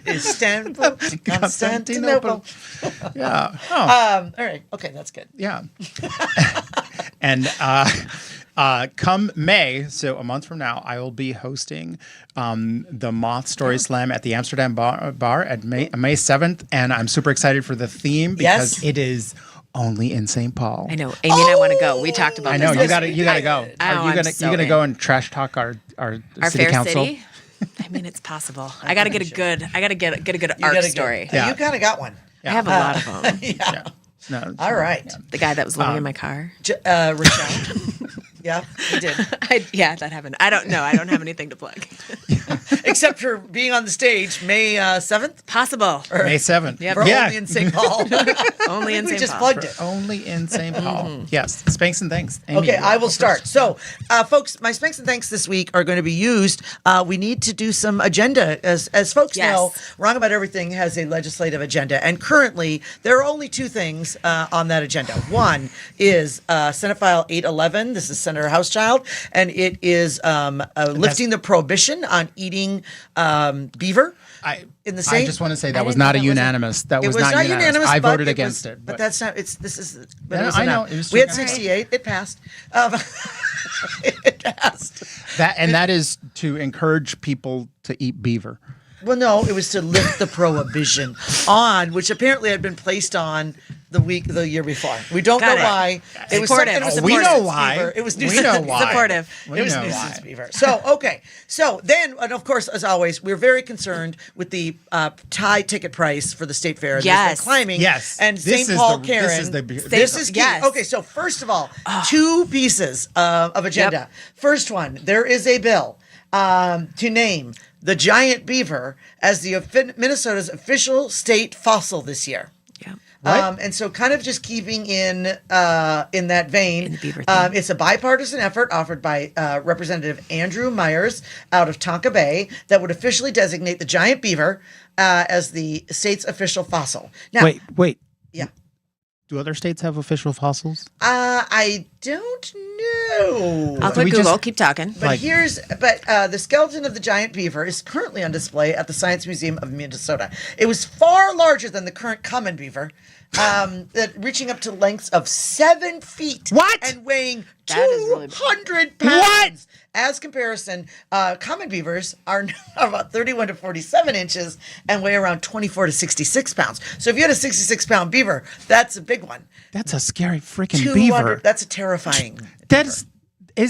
Istanbul, Constantinople. Yeah. Oh, All right. Okay, that's good. yeah. And come May, so a month from now, I will be hosting the Moth Story Slam at the Amsterdam Bar at May 7th, and I'm super excited for the theme because Yes. it is only in St. Paul. I know, Amy and I want to go. We talked about. I know this you last gotta week. go. Oh, Are you I'm gonna so you gonna in. go and trash talk our Our city fair council? city. I mean, it's possible. I got to get a good. I got to get a good You art gotta go. story. Yeah. You kind of got one. I have a lot of them. Yeah. No. All right. The guy that was living in my car. Rochelle. Yeah, you did. Yeah, that happened. I don't know. I don't have anything to plug. Except for being on the stage May 7th. Possible. May 7th. Yep. For Yeah. only in St. Paul. Only in we St. just Paul. plugged it. Only in St. Paul. Yes. Spanks and thanks. Amy, Okay, you I go will start. first. So, folks, my Spanks and Thanks this week are going to be used. We need to do some agenda. As folks Yes. know, Wrong About Everything has a legislative agenda. And currently, there are only two things on that agenda. One is Senate File 811. This is Senator Housechild. And it is lifting the prohibition on eating beaver. In the I same, just want to say that I was didn't know not a that was a- unanimous. That it was not unanimous. I but voted it against was- it. But that's not. It's this is. But Yeah, it was I a know. no. It was We had just- 68. It passed. It passed. that is to encourage people to eat beaver. Well, no, it was to lift the prohibition on, which apparently had been placed on the year before. We don't Got know it. why. It was Supportive. something. It was a We know nuisance why. beaver. It was We nuisance. know why. Supportive. We It was know nuisance why. beaver. So, okay. So then, and of course, as always, we're very concerned with the tie ticket price for the state fair. There's been Yes. climbing. Yes. And This St. is Paul the- Karen. this is the- This is key. Yes. Okay, so first of all, two pieces of agenda. Yep. First one, there is a bill to name the giant beaver as the Minnesota's official state fossil this year. Yeah. And so, kind of just keeping in that vein, In the beaver theme. it's a bipartisan effort offered by Representative Andrew Myers out of Tonka Bay that would officially designate the giant beaver as the state's official fossil. Now, Wait. yeah, Do other states have official fossils? I don't know. I'll Do put we Google. just- Keep talking. But the skeleton of the giant beaver is currently on display at the Science Museum of Minnesota. It was far larger than the current common beaver, reaching up to lengths of 7 feet. What? And weighing That is really big. 200 pounds. What? As comparison, common beavers are about 31 to 47 inches and weigh around 24 to 66 pounds. So if you had a 66-pound beaver, that's a big one. That's a scary freaking 200, beaver. that's a terrifying.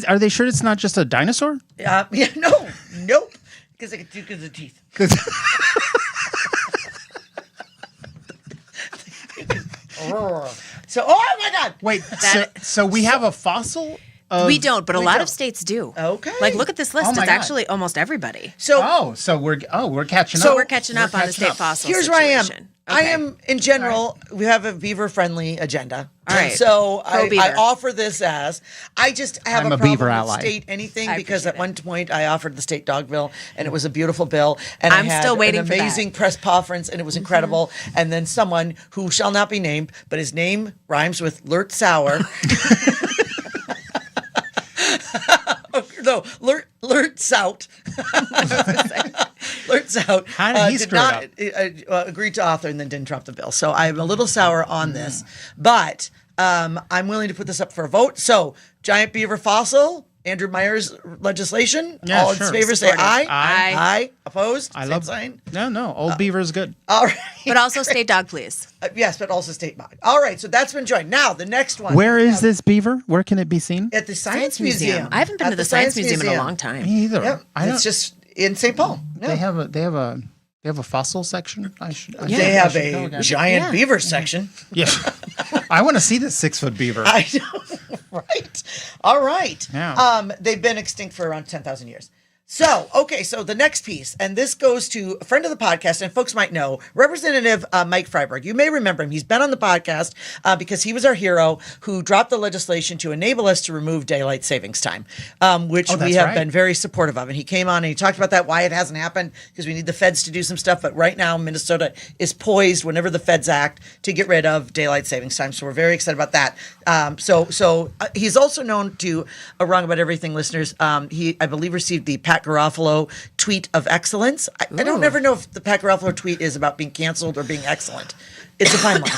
Are they sure it's not just a dinosaur? Yeah, nope. Because it could do the teeth. So, oh my God! Wait, That- so we have a fossil? Of, We don't, but a we lot don't. of states do. Okay. Like, look at this list. Oh my It's God. actually almost everybody. So we're catching So up. We're catching up on the catching state up. fossil here's where I am. situation. I Okay. am, in general, we have a beaver-friendly agenda. All right. And so I Pro-beaver. offer this as, I just have I'm a a problem beaver with ally. state anything I because at appreciate one point I offered the state dog bill and it was a beautiful bill and I'm I had still waiting an for that. amazing press conference and it was incredible. And then someone who shall not be named, but his name rhymes with Lurt Sauer. No, Lurt Sout. Lurt Sout. How did he did screw not it agreed to author and then didn't drop the bill. So I'm a little sour on this, but I'm willing to put this up for a vote. So giant beaver fossil, Andrew Myers legislation. Yeah, All sure. in favor say Supportive. aye. Aye. Aye. Opposed? I Same love sign. No, old beaver's good. All right. But also state dog, please. Yes, but also state mod. All right. So that's been joined. Now the next one. Where is this beaver? Where can it be seen? At the Science Museum. I haven't been At to the Science Museum in a long time. Me either. Yep. I don't. It's just in St. Paul. Yeah. They have a fossil section. I should They I have should go a again. giant Yeah. beaver section. Yeah. I want to see this 6-foot beaver. I know, right? All right. Yeah. They've been extinct for around 10,000 years. So, okay, so the next piece, and this goes to a friend of the podcast, and folks might know, Representative Mike Freiberg. You may remember him. He's been on the podcast because he was our hero who dropped the legislation to enable us to remove daylight savings time, which we have been very supportive of. And he came on and he talked about that, why it hasn't happened, because we need the feds to do some stuff. But right now, Minnesota is poised, whenever the feds act, to get rid of daylight savings time. So we're very excited about that. So he's also known to Wrong About Everything listeners. He, I believe, received the Pat Garofalo tweet of excellence. I don't ever know if the Pat Garofalo tweet is about being canceled or being excellent. It's a fine line.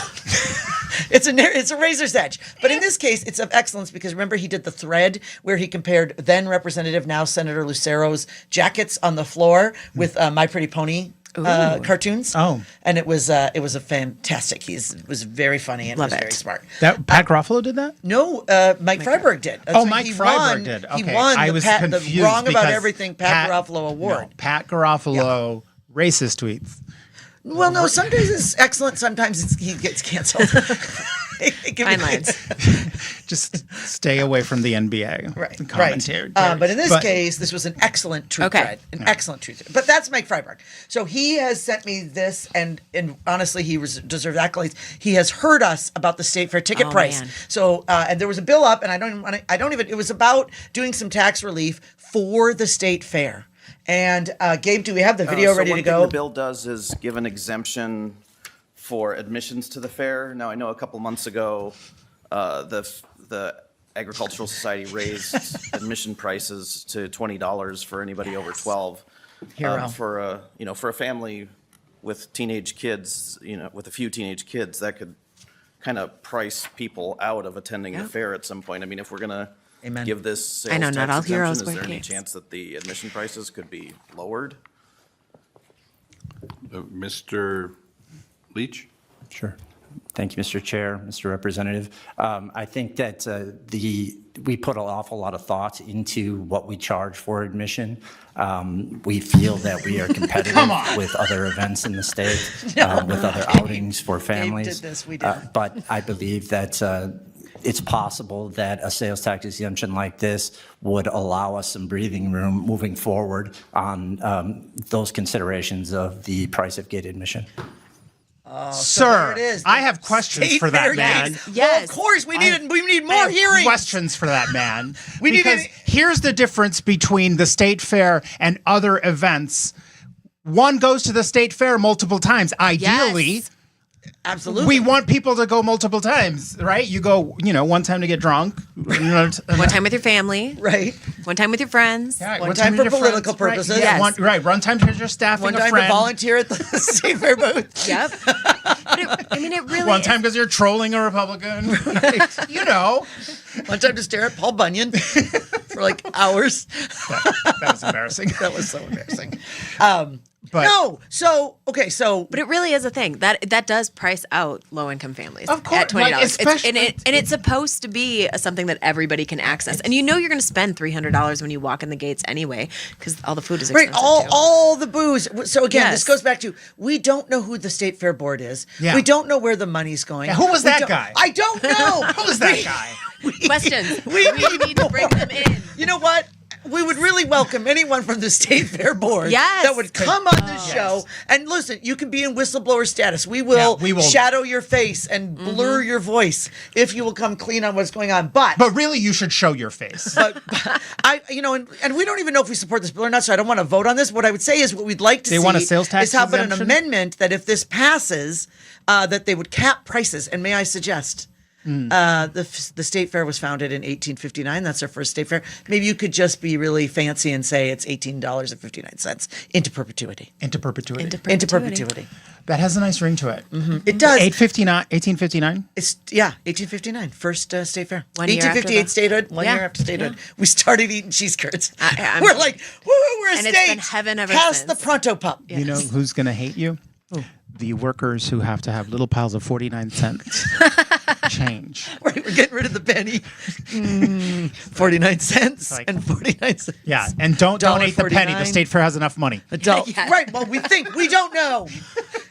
It's a razor's edge. But in this case, it's of excellence because remember he did the thread where he compared then Representative, now Senator Lucero's jackets on the floor with My Pretty Pony cartoons. Oh. And it was a fantastic. It was very funny and Love was it. very smart. That Pat Garofalo did that? No, Mike Freiberg did. Oh, Mike Freiberg did. Okay. He won I the, was the confused Wrong About because Everything Pat Garofalo Award. No, Pat Garofalo racist tweets. Well, no, sometimes it's excellent. Sometimes he gets canceled. Fine lines. Just stay away from the NBA. Right. Commentary. But in this case, this was an excellent truth thread. Excellent truth thread. But that's Mike Freiberg. So he has sent me this, and honestly, he deserves accolades. He has heard us about the state fair ticket price. Man. So, and there was a bill up, and it was about doing some tax relief for the state fair. And Gabe, do we have the video ready to go? One thing the bill does is give an exemption for admissions to the fair. Now, I know a couple months ago, the Agricultural Society raised admission prices to $20 for anybody over 12. Hero. For a family with teenage kids, with a few teenage kids, that could kind of price people out of attending the fair at some point. I mean, if we're gonna Amen. give this sales I know, not tax all heroes exemption, is wear there any capes. chance that the admission prices could be lowered? Mr. Leach? Sure. Thank you, Mr. Chair, Mr. Representative. I think that we put an awful lot of thought into what we charge for admission. We feel that we are competitive with other events in the state, with other outings for families. did this, we didn't. But I believe that it's possible that a sales tax exemption like this would allow us some breathing room moving forward on those considerations of the price of gate admission. Sir, there it is. I have questions State for that fair man. games. Yes. Well, of course, we need I more have hearings. questions for that man. We need because here's the difference between the state fair and other events. One goes to the state fair multiple times. Ideally, Yes. Absolutely. we want people to go multiple times, right? You go, one time to get drunk. One time with your family. Right. One time with your friends. Yeah, One time for with your political friends, purposes. Right, Yes. one time because you're staffing One a time friend. to volunteer at the state fair booth. Yep. But it really One is- time because you're trolling a Republican. Right. One time to stare at Paul Bunyan for like hours. That was embarrassing. That was so embarrassing. But No. So, okay. So, But it really is a thing that does price out low income families. Of course, at $20. like, especially- and it's supposed to be something that everybody can access. And you're going to spend $300 when you walk in the gates anyway, because all the food is right. expensive too. All the booze. So again, Yes. this goes back to, we don't know who the state fair board is. Yeah. We don't know where the money's going. Yeah, who was We that don't- guy? I don't know. who was that guy? Questions. We need to bring them in. You know what? We would really welcome anyone from the state fair board Yes. that would come on this show. And listen, you can be in whistleblower status. We will, Yeah, we will. shadow your face and blur your voice if you will come clean on what's going on. But really, you should show your face. but and we don't even know if we support this bill or not, so I don't want to vote on this. What I would say is what we'd like to They see want a sales tax is how about an exemption? amendment that if this passes, that they would cap prices. And may I suggest, the state fair was founded in 1859. That's our first state fair. Maybe you could just be really fancy and say it's $18.59 into perpetuity. Into perpetuity. Into perpetuity. That has a nice ring to it. It does. 1859? It's 1859, first state fair. 1 year after 1858 the- statehood. 1 Yeah, year after statehood, yeah. we started eating cheese curds. I'm- We're like, woo, we're a And state. it's been heaven ever Pass since. the pronto pup. You know who's going to hate you? The workers who have to have little piles of 49 cents change. Right, we're getting rid of the penny. 49 cents Like- and 49 cents. Yeah, and don't donate the penny. The $1.49. state fair has enough money. Adult. Yes. Right, well, we think. We don't know.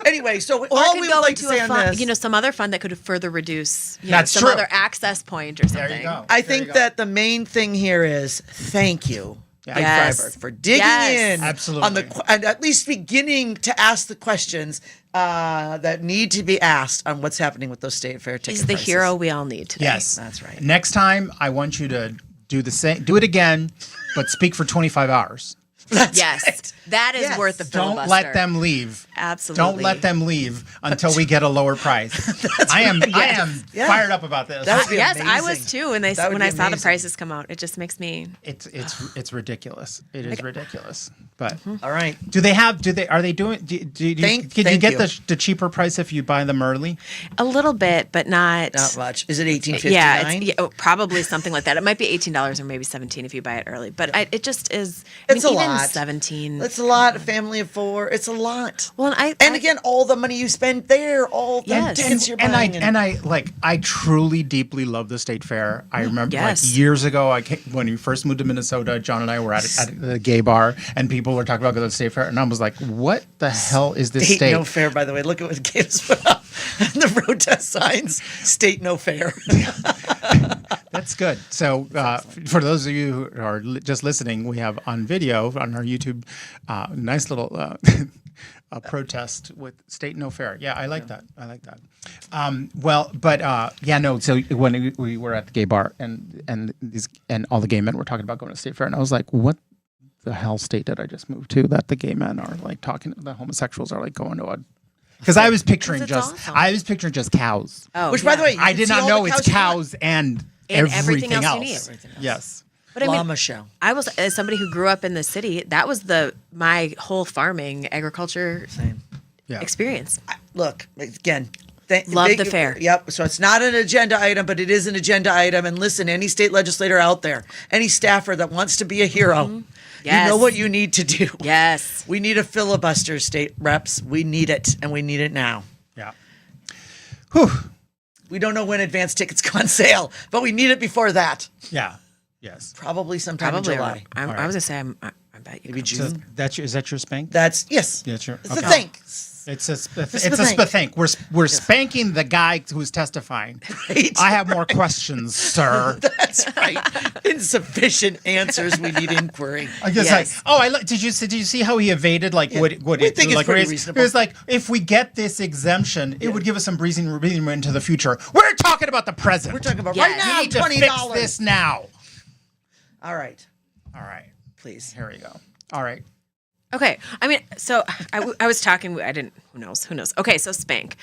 Anyway, so Or all it we could would go like to into say a on fund, this. some other fund that could further reduce That's some true. other access point or something. There you go. I There you think go. that the main thing here is thank you High Yes. fiver for digging Yes. in Absolutely. on and at least beginning to ask the questions that need to be asked on what's happening with those state fair tickets. He's the hero we all need today. Yes, That's right. Next time, I want you to do the same. Do it again, but speak for 25 hours. Yes. That is Yes. worth the Don't filibuster. let them leave. Absolutely. Don't let them leave until we get a lower price. I am Yeah. fired up about this. That would be Yes, I amazing. was too. When they That would when be I saw the amazing. prices come out, it just makes me. It's ridiculous. It is ridiculous. But All right. are they doing? Could you Thank get you. the cheaper price if you buy them early? A little bit, but not. Not much. Is it 18.59? Yeah, probably something like that. It might be $18 or maybe $17 if you buy it early. But it just is. It's a even lot. 17. It's a lot. A family of 4. It's a lot. Well, And again, all the money you spend there, all the Yes. tickets you're And buying. I truly deeply love the state fair. I remember Yes. like years ago, when we first moved to Minnesota, John and I were at the gay bar, and people were talking about going to the state fair, and I was like, "What the hell is this State state?" no fair, by the way. Look at what Gabe's put up. The protest signs. State no fair. That's good. So, for those of you who are just listening, we have on video on our YouTube, nice little a protest with State No Fair. Yeah, I like that. I like that. So when we were at the gay bar and all the gay men were talking about going to State Fair, and I was like, what the hell state did I just move to that the gay men are like talking, the homosexuals are like going to a. Because I was picturing it's just, awesome. I was picturing just cows. Oh, Which, by the way, you I can did see not all know the it's you want. cows and And everything everything else. else you need. Yes. But I mean, Llama show. I was as somebody who grew up in the city. That was my whole farming agriculture Yeah. experience. Look, again. Love the fair. Yep. So it's not an agenda item, but it is an agenda item. And listen, any state legislator out there, any staffer that wants to be a hero, Yes. you know what you need to do. Yes. We need a filibuster, state reps. We need it, and we need it now. Yeah. Whew. We don't know when advance tickets go on sale, but we need it before that. Yeah. Yes. Probably sometime Probably. in July. I was gonna say I bet you. Maybe could. So June. is that your spank? That's yes. Yeah, sure. It's Okay. a thing. It's a spank. spank. We're spanking the guy who's testifying. Right. I have more questions, sir. That's right. Insufficient answers. We need inquiry. I guess Yes. did you see how he evaded what We think it's like pretty raise- reasonable. It was like if we get this exemption, it would give us some breathing room into the future. We're talking about the present. We're talking about Yes. right We now. need to $20. fix this now. All right. All right, Please. here we go. All right. Okay. I mean, so I was talking. I didn't. Who knows? Who knows? Okay. So Spank.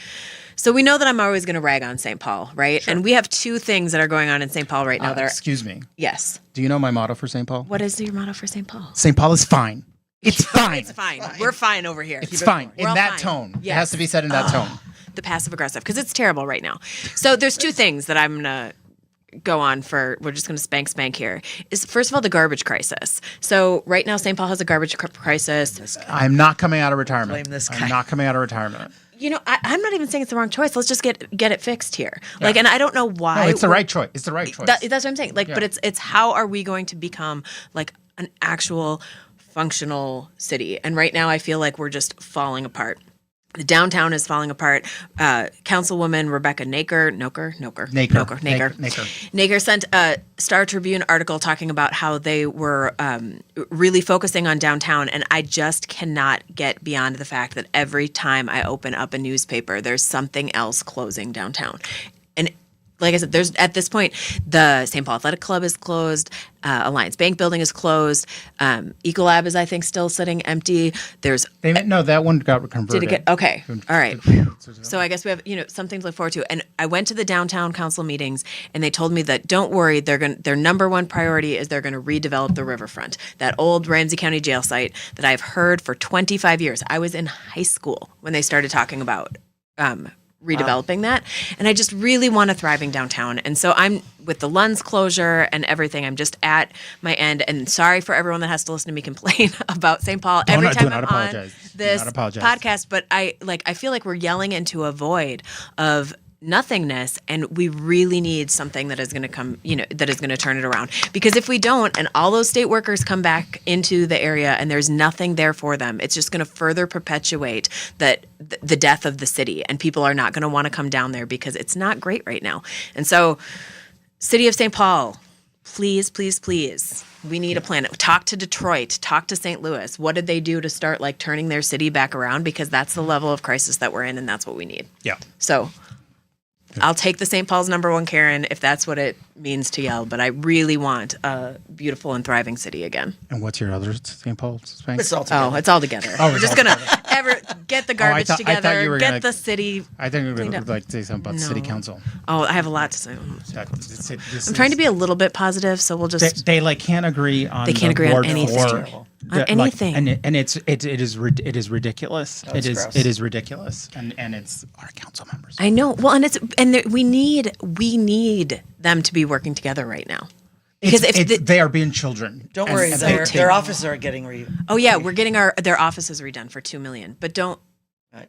So we know that I'm always going to rag on St. Paul, right? And we have two things that are going on in St. Paul right now. That are Excuse me. yes. Do you know my motto for St. Paul? What is your motto for St. Paul? St. Paul is fine. It's fine. It's fine. We're fine over here. It's fine. We're In all that fine. tone. It Yes. has to be said in that tone. The passive aggressive, because it's terrible right now. So there's two things that I'm gonna go on for. We're just gonna spank here. Is first of all the garbage crisis. So right now St. Paul has a garbage crisis. I'm not coming out of retirement. Blame this guy. I'm not coming out of retirement. You know, I'm not even saying it's the wrong choice. Let's just get it fixed here. Like, and I don't know why. No, it's the right choice. It's the right choice. That's what I'm saying. Like, but Yeah. it's how are we going to become like an actual functional city? And right now, I feel like we're just falling apart. The downtown is falling apart. Councilwoman Rebecca Naker sent a Star Tribune article talking about how they were really focusing on downtown, and I just cannot get beyond the fact that every time I open up a newspaper, there's something else closing downtown. And like I said, there's at this point, the St. Paul Athletic Club is closed. Alliance Bank Building is closed. Ecolab is, I think, still sitting empty. There's No, that one got converted. did it get okay? All right. So I guess we have something to look forward to. And I went to the downtown council meetings, and they told me that don't worry, their number one priority is they're going to redevelop the riverfront, that old Ramsey County jail site that I've heard for 25 years. I was in high school when they started talking about redeveloping that, and I just really want a thriving downtown. And so I'm with the Lunds closure and everything. I'm just at my end, and sorry for everyone that has to listen to me complain about St. Paul every time I'm on this podcast. But I feel like we're yelling into a void of nothingness, and we really need something that is going to come, that is going to turn it around. Because if we don't, and all those state workers come back into the area and there's nothing there for them, it's just going to further perpetuate the death of the city, and people are not going to want to come down there because it's not great right now. And so, City of St. Paul, please, please, please We need a plan. Talk to Detroit, talk to St. Louis. What did they do to start like turning their city back around? Because that's the level of crisis that we're in, and that's what we need. Yeah. So I'll take the St. Paul's #1 Karen if that's what it means to yell, but I really want a beautiful and thriving city again. And what's your other St. Paul's Spank? It's all Oh, it's all together. Oh, We're it's just all gonna get the garbage I thought together, you were get gonna- the city. I think we cleaned would up. like to say something about city No. council. Oh, I have a lot to say. I'm I'm trying to be a little bit positive, so we'll just. They like can't agree on. They can't the agree on Ward anything. 4. On Like, anything. and it is ridiculous. That's gross. It is ridiculous, and it's our council members. I know. Well, and we need them to be working together right now. Because They are being children. Don't And worry, they- their offices are getting oh yeah, we're getting their offices redone for $2 million, but don't. Yeah.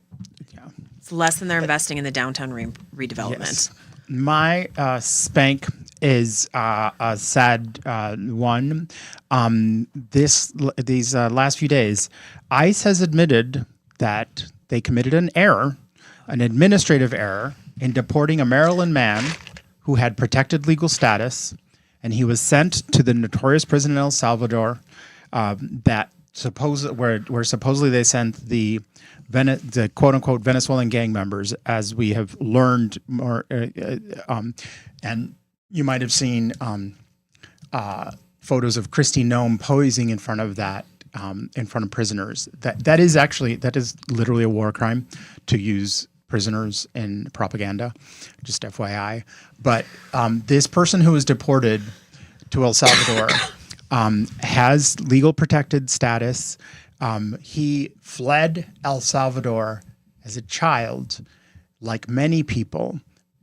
It's less than they're investing in the downtown redevelopment. Yes. My spank is a sad one. These last few days, ICE has admitted that they committed an error, an administrative error, in deporting a Maryland man who had protected legal status, and he was sent to the notorious prison in El Salvador. Where supposedly they sent the quote unquote Venezuelan gang members, as we have learned more, and you might have seen photos of Kristi Noem posing in front of prisoners. That is literally a war crime to use prisoners in propaganda, just FYI. But this person who was deported to El Salvador has legal protected status. He fled El Salvador as a child, like many people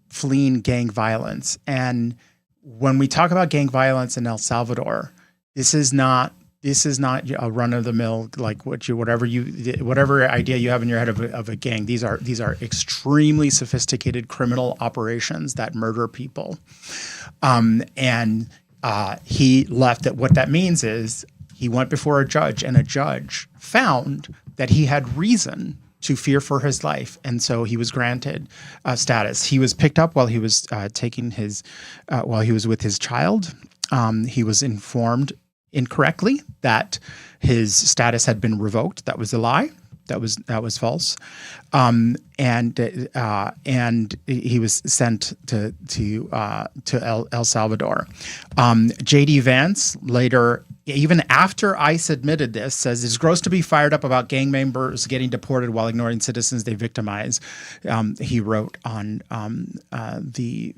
fleeing gang violence. And when we talk about gang violence in El Salvador, this is not a run of the mill, like whatever idea you have in your head of a gang. These are extremely sophisticated criminal operations that murder people. He left. What that means is he went before a judge, and a judge found that he had reason to fear for his life, and so he was granted status. He was picked up while he was while he was with his child. He was informed incorrectly that his status had been revoked. That was a lie. That was false, and he was sent to El Salvador. J.D. Vance later, even after ICE admitted this, says it's gross to be fired up about gang members getting deported while ignoring citizens they victimize. He wrote on the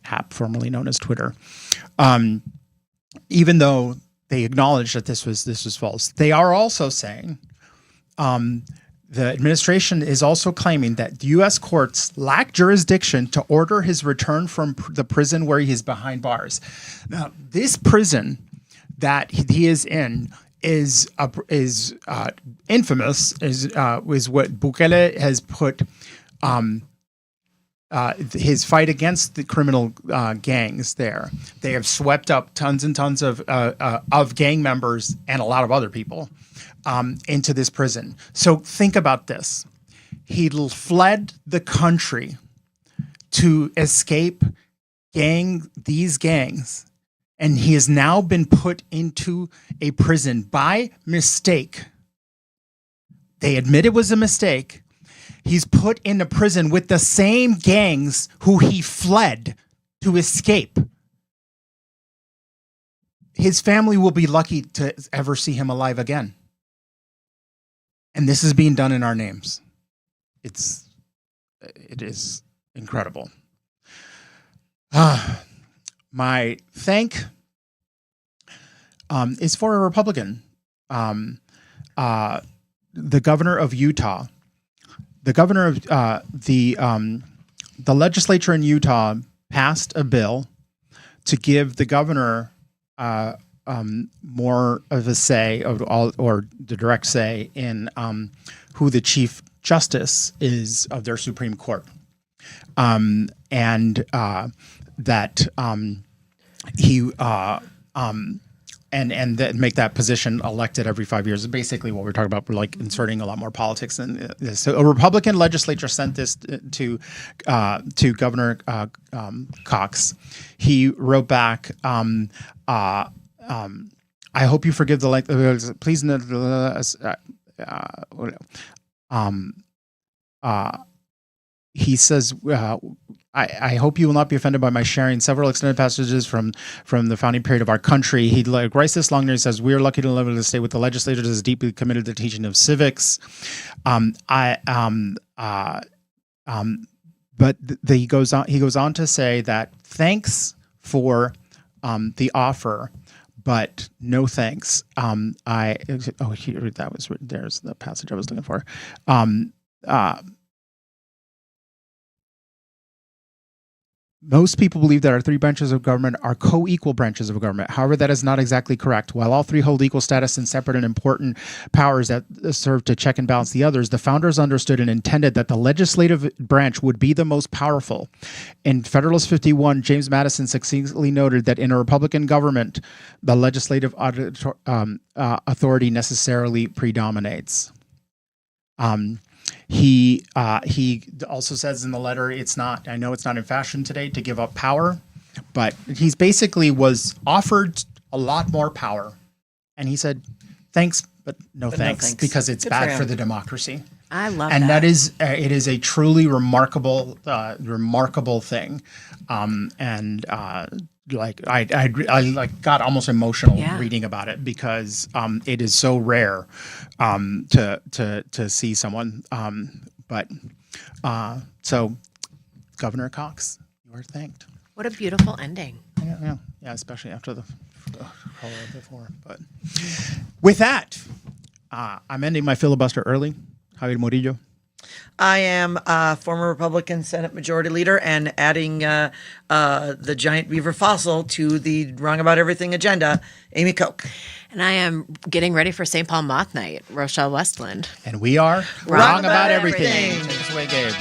app formerly known as Twitter, even though they acknowledge that this was false. They are also saying the administration is also claiming that the U.S. courts lack jurisdiction to order his return from the prison where he is behind bars. Now, this prison that he is in is infamous. Is what Bukele has put. His fight against the criminal gangs there. They have swept up tons and tons of gang members and a lot of other people into this prison. So think about this. He fled the country to escape these gangs, and he has now been put into a prison by mistake. They admit it was a mistake. He's put into prison with the same gangs who he fled to escape. His family will be lucky to ever see him alive again. And this is being done in our names. It is incredible. My thank is for a Republican, the governor of Utah. The governor of the legislature in Utah passed a bill to give the governor more of a say or the direct say in who the chief justice is of their Supreme Court, and that he and then make that position elected every 5 years. Basically, what we're talking about, we're like inserting a lot more politics in this. So a Republican legislature sent this to Governor Cox. He wrote back, I hope you forgive the length. Please, he says, I hope you will not be offended by my sharing several extended passages from the founding period of our country. He writes this long, and he says, we are lucky to live in a state with a legislature that is deeply committed to the teaching of civics. But he goes on to say that thanks for the offer, but no thanks. There's the passage I was looking for. Most people believe that our three branches of government are co-equal branches of government. However, that is not exactly correct. While all three hold equal status and separate and important powers that serve to check and balance the others, the founders understood and intended that the legislative branch would be the most powerful. In Federalist 51, James Madison succinctly noted that in a Republican government, the legislative authority necessarily predominates. He also says in the letter, I know it's not in fashion today to give up power, but he's basically was offered a lot more power. And he said, thanks, but no thanks, because it's bad for the democracy. I love and that. It is a truly remarkable thing. I got almost emotional reading about it because it is so rare to see someone. So Governor Cox, you are thanked. What a beautiful ending. Yeah, especially after the horror before. But with that, I'm ending my filibuster early. Javier Murillo. I am a former Republican Senate Majority Leader and adding the giant beaver fossil to the Wrong About Everything agenda, Amy Koch. And I am getting ready for St. Paul Moth Night, Rochelle Westland. And we are Wrong About Everything. Take us away, Gabe.